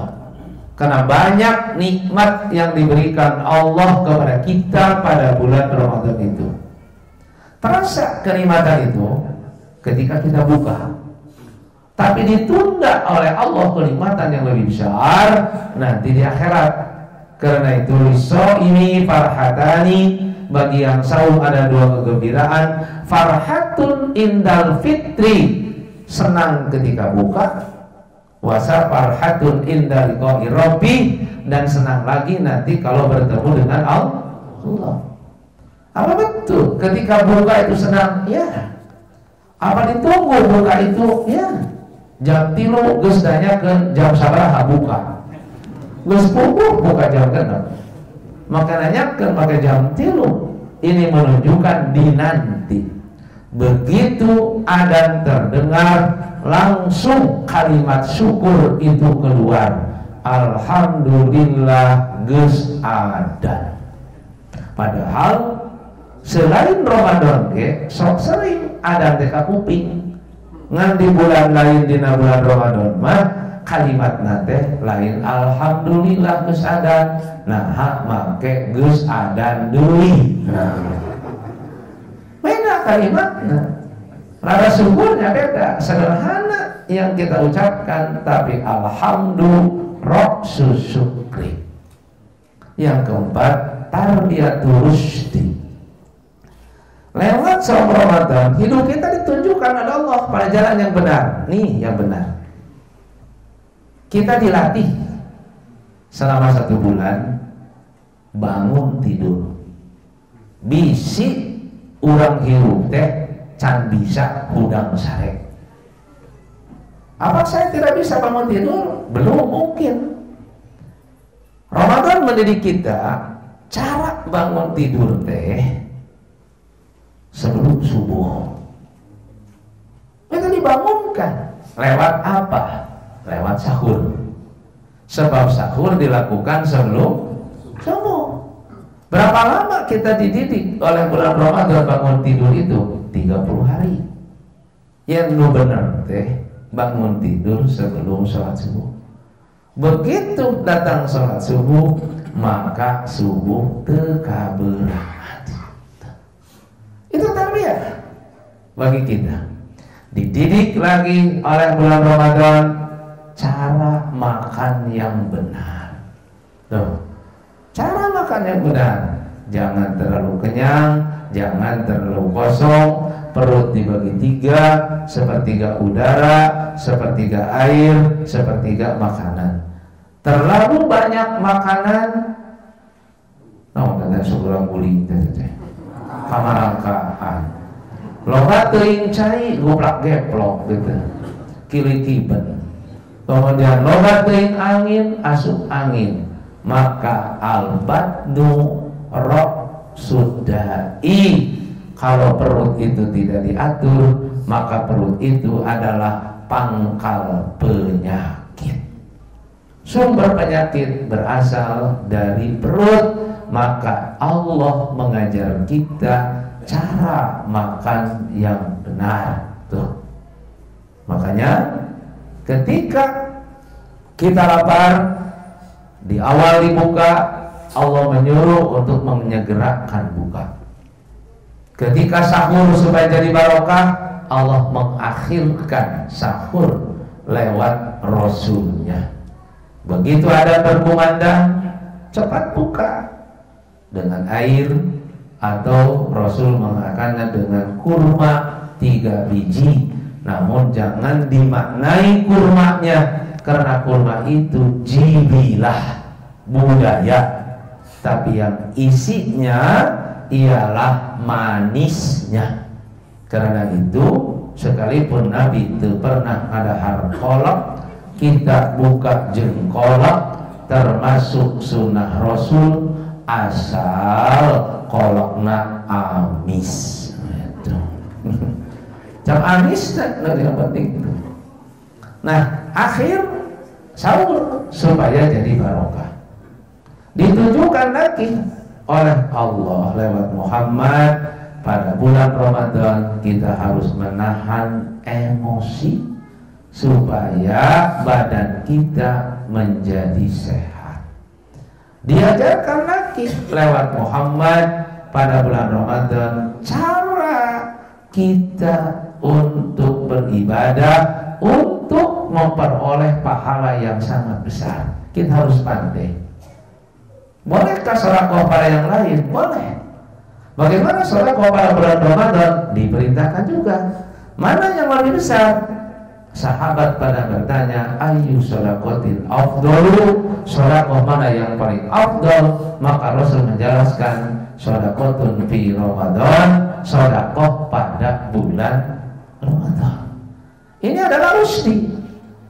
Karena banyak nikmat yang diberikan Allah kepada kita pada bulan Ramadan itu. Terasa kenikmatan itu ketika kita buka, tapi ditunda oleh Allah kenikmatan yang lebih besar nanti di akhirat. Karena itu ini farhatani, bagi yang saum ada dua kegembiraan. Farhatun indal fitri, senang ketika buka. Wasa farhatun inda liqa'i rabbi, dan senang lagi nanti kalau bertemu dengan Allah. Apa betul ketika buka itu senang? Ya. Apa ditunggu buka itu? Ya. Jam 3 geus danyakeun jam sabaraha buka. Geus puguh buka jam 6. Maka nanyakeun pakai jam 3. Ini menunjukkan dinanti. Begitu adzan terdengar, langsung kalimat syukur itu keluar. Alhamdulillah geus adzan. Padahal selain Ramadan sok sering adzan teh ka kuping. Ngan di bulan lain dina bulan Ramadan mah kalimat nate lain alhamdulillah geus adzan. Nah, make geus adzan deui. Beda kalimatnya, rada syukurnya beda, sederhana yang kita ucapkan, tapi alhamdulillah syukri. Yang keempat, tarbiyatul rusdi. Lewat saum Ramadan, hidup kita ditunjukkan oleh Allah pada jalan yang benar. Nih yang benar. Kita dilatih selama 1 bulan bangun tidur. Bisi urang hirup teh can bisa hudang sarek. Apa saya tidak bisa bangun tidur? Belum mungkin. Ramadan mendidik kita cara bangun tidur teh sebelum subuh. Itu dibangunkan lewat apa? Lewat sahur. Sebab sahur dilakukan sebelum subuh. Berapa lama kita dididik oleh bulan Ramadan bangun tidur itu? 30 hari. Yang nu bener teh bangun tidur sebelum sholat subuh. Begitu datang sholat subuh, maka subuh tekaberat. Itu tarbiyah bagi kita. Dididik lagi oleh bulan Ramadan cara makan yang benar. Tuh. Cara makan yang benar, jangan terlalu kenyang, jangan terlalu kosong, perut dibagi 3, sepertiga udara, sepertiga air, sepertiga makanan. Terlalu banyak makanan, kata seorang guling teh, kamarangkaan. Loba teuing cai, goblak geplok gitu, kili-kiben. Kemudian loba teuing angin, asup angin. Maka al-badnu sudai, kalau perut itu tidak diatur, maka perut itu adalah pangkal penyakit. Sumber penyakit berasal dari perut. Maka Allah mengajar kita cara makan yang benar. Tuh. Makanya ketika kita lapar, di awal dibuka, Allah menyuruh untuk menyegerakan buka. Ketika sahur supaya jadi barokah, Allah mengakhirkan sahur lewat Rasulnya. Begitu ada berkumandang, cepat buka dengan air, atau Rasul mengatakan dengan kurma 3 biji. Namun jangan dimaknai kurmanya, karena kurma itu jibilah, budaya, tapi yang isinya ialah manisnya. Karena itu sekalipun Nabi itu pernah ada harkolak, kita buka jengkolak termasuk sunnah Rasul, asal kolakna amis. Jam amis yang penting. Nah, akhir sahur supaya jadi barokah. ditujukan lagi oleh Allah lewat Muhammad. Pada bulan Ramadan kita harus menahan emosi supaya badan kita menjadi sehat. Diajarkan lagi lewat Muhammad pada bulan Ramadan cara kita untuk beribadah, untuk memperoleh pahala yang sangat besar. Kita harus pandai. Bolehkah sedekah pada yang lain? Boleh. Bagaimana sedekah pada bulan Ramadan? Diperintahkan juga. Mana yang lebih besar? Sahabat pada bertanya, ayu sedaqatin afdalu, sedekah mana yang paling afdal? Maka Rasul menjelaskan, sedaqatun fi Ramadan, sedekah pada bulan Ramadan. Ini adalah rusdi,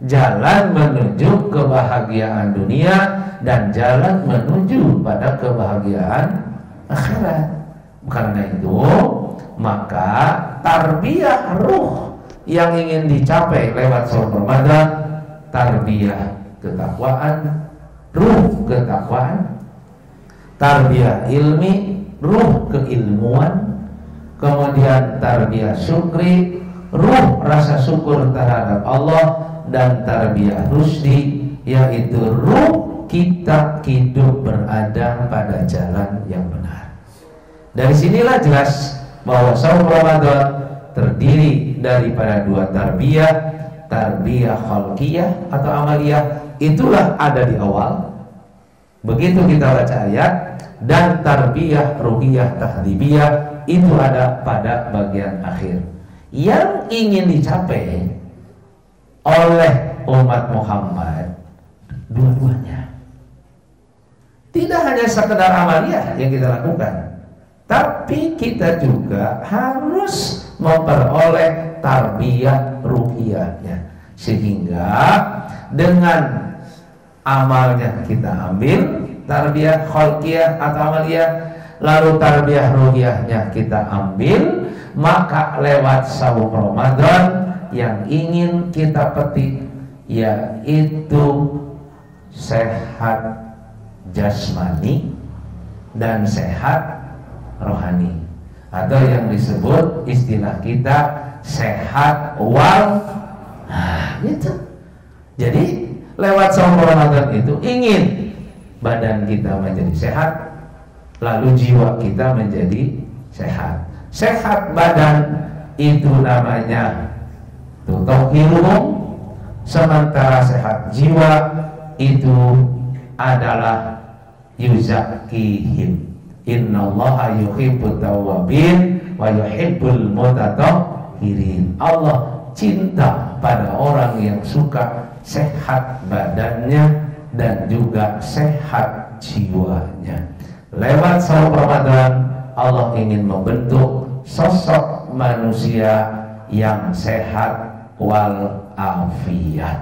jalan menuju kebahagiaan dunia dan jalan menuju pada kebahagiaan akhirat. Karena itu, maka tarbiyah ruh yang ingin dicapai lewat saum Ramadan, tarbiyah ketakwaan, ruh ketakwaan, tarbiyah ilmi, ruh keilmuan, kemudian tarbiyah syukri, ruh rasa syukur terhadap Allah, dan tarbiyah rusdi, yaitu ruh kita hidup berada pada jalan yang benar. Dari sinilah jelas bahwa saum Ramadan terdiri daripada dua tarbiyah, tarbiyah khalqiyah atau amaliyah, itulah ada di awal begitu kita baca ayat, dan tarbiyah ruhiyah tahdibiyah itu ada pada bagian akhir. Yang ingin dicapai oleh umat Muhammad dua-duanya, tidak hanya sekedar amaliyah yang kita lakukan, tapi kita juga harus memperoleh tarbiyah ruhiyahnya, sehingga dengan amalnya kita ambil tarbiyah khalqiyah atau amaliyah, lalu tarbiyah ruhiyahnya kita ambil, maka lewat saum Ramadan yang ingin kita petik yaitu sehat jasmani dan sehat rohani, atau yang disebut istilah kita sehat wal. Gitu. Jadi lewat saum Ramadan itu ingin badan kita menjadi sehat, lalu jiwa kita menjadi sehat. Sehat badan itu namanya tutahhiruhum, sementara sehat jiwa itu adalah yuzakkihim. Innallaha yuhibbut tawwabin wa yuhibbul mutatahhirin. Allah cinta pada orang yang suka sehat badannya dan juga sehat jiwanya. Lewat saum Ramadan Allah ingin membentuk sosok manusia yang sehat wal afiyat.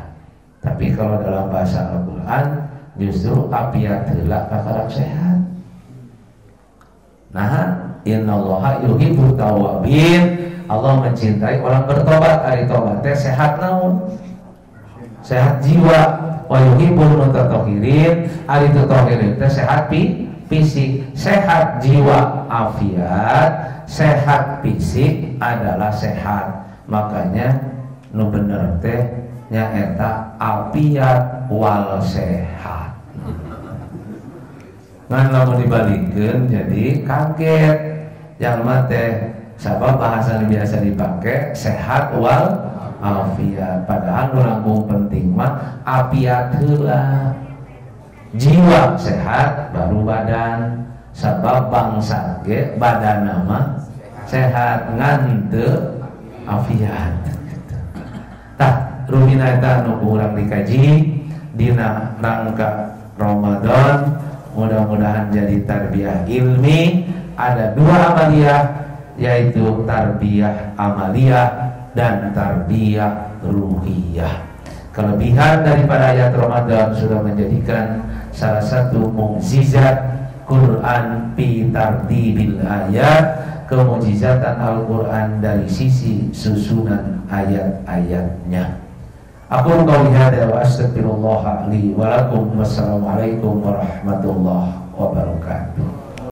Tapi kalau dalam bahasa Al-Quran justru afiyat heula kakara sehat. Nah, innallaha yuhibbut tawwabin, Allah mencintai orang bertobat. Ari tobat teh sehat naon? Sehat jiwa. Wa yuhibbul mutatahhirin, ari tatahhirin teh sehat fisik. Sehat jiwa afiat, sehat fisik adalah sehat. Makanya nu bener teh nyaeta afiat wal sehat. Ngan lamun dibalikeun jadi kaget. Yang mate sabab bahasa biasa dipakai sehat wal afiat. Padahal nu langkung penting mah afiat heula. Jiwa sehat baru badan. Sabab bangsa ge badan nama sehat ngan teu afiat. Tah ruhina eta nu urang dikaji dina rangka Ramadan. Mudah-mudahan jadi tarbiyah ilmi. Ada dua amaliyah, yaitu tarbiyah amaliyah dan tarbiyah ruhiyah. Kelebihan daripada ayat Ramadan sudah menjadikan salah satu mukjizat Quran fi tartibil ayat, kemukjizatan Al-Quran dari sisi susunan ayat-ayatnya. Aku qauli hada wa astaghfirullah li wa lakum. Wassalamualaikum warahmatullahi wabarakatuh.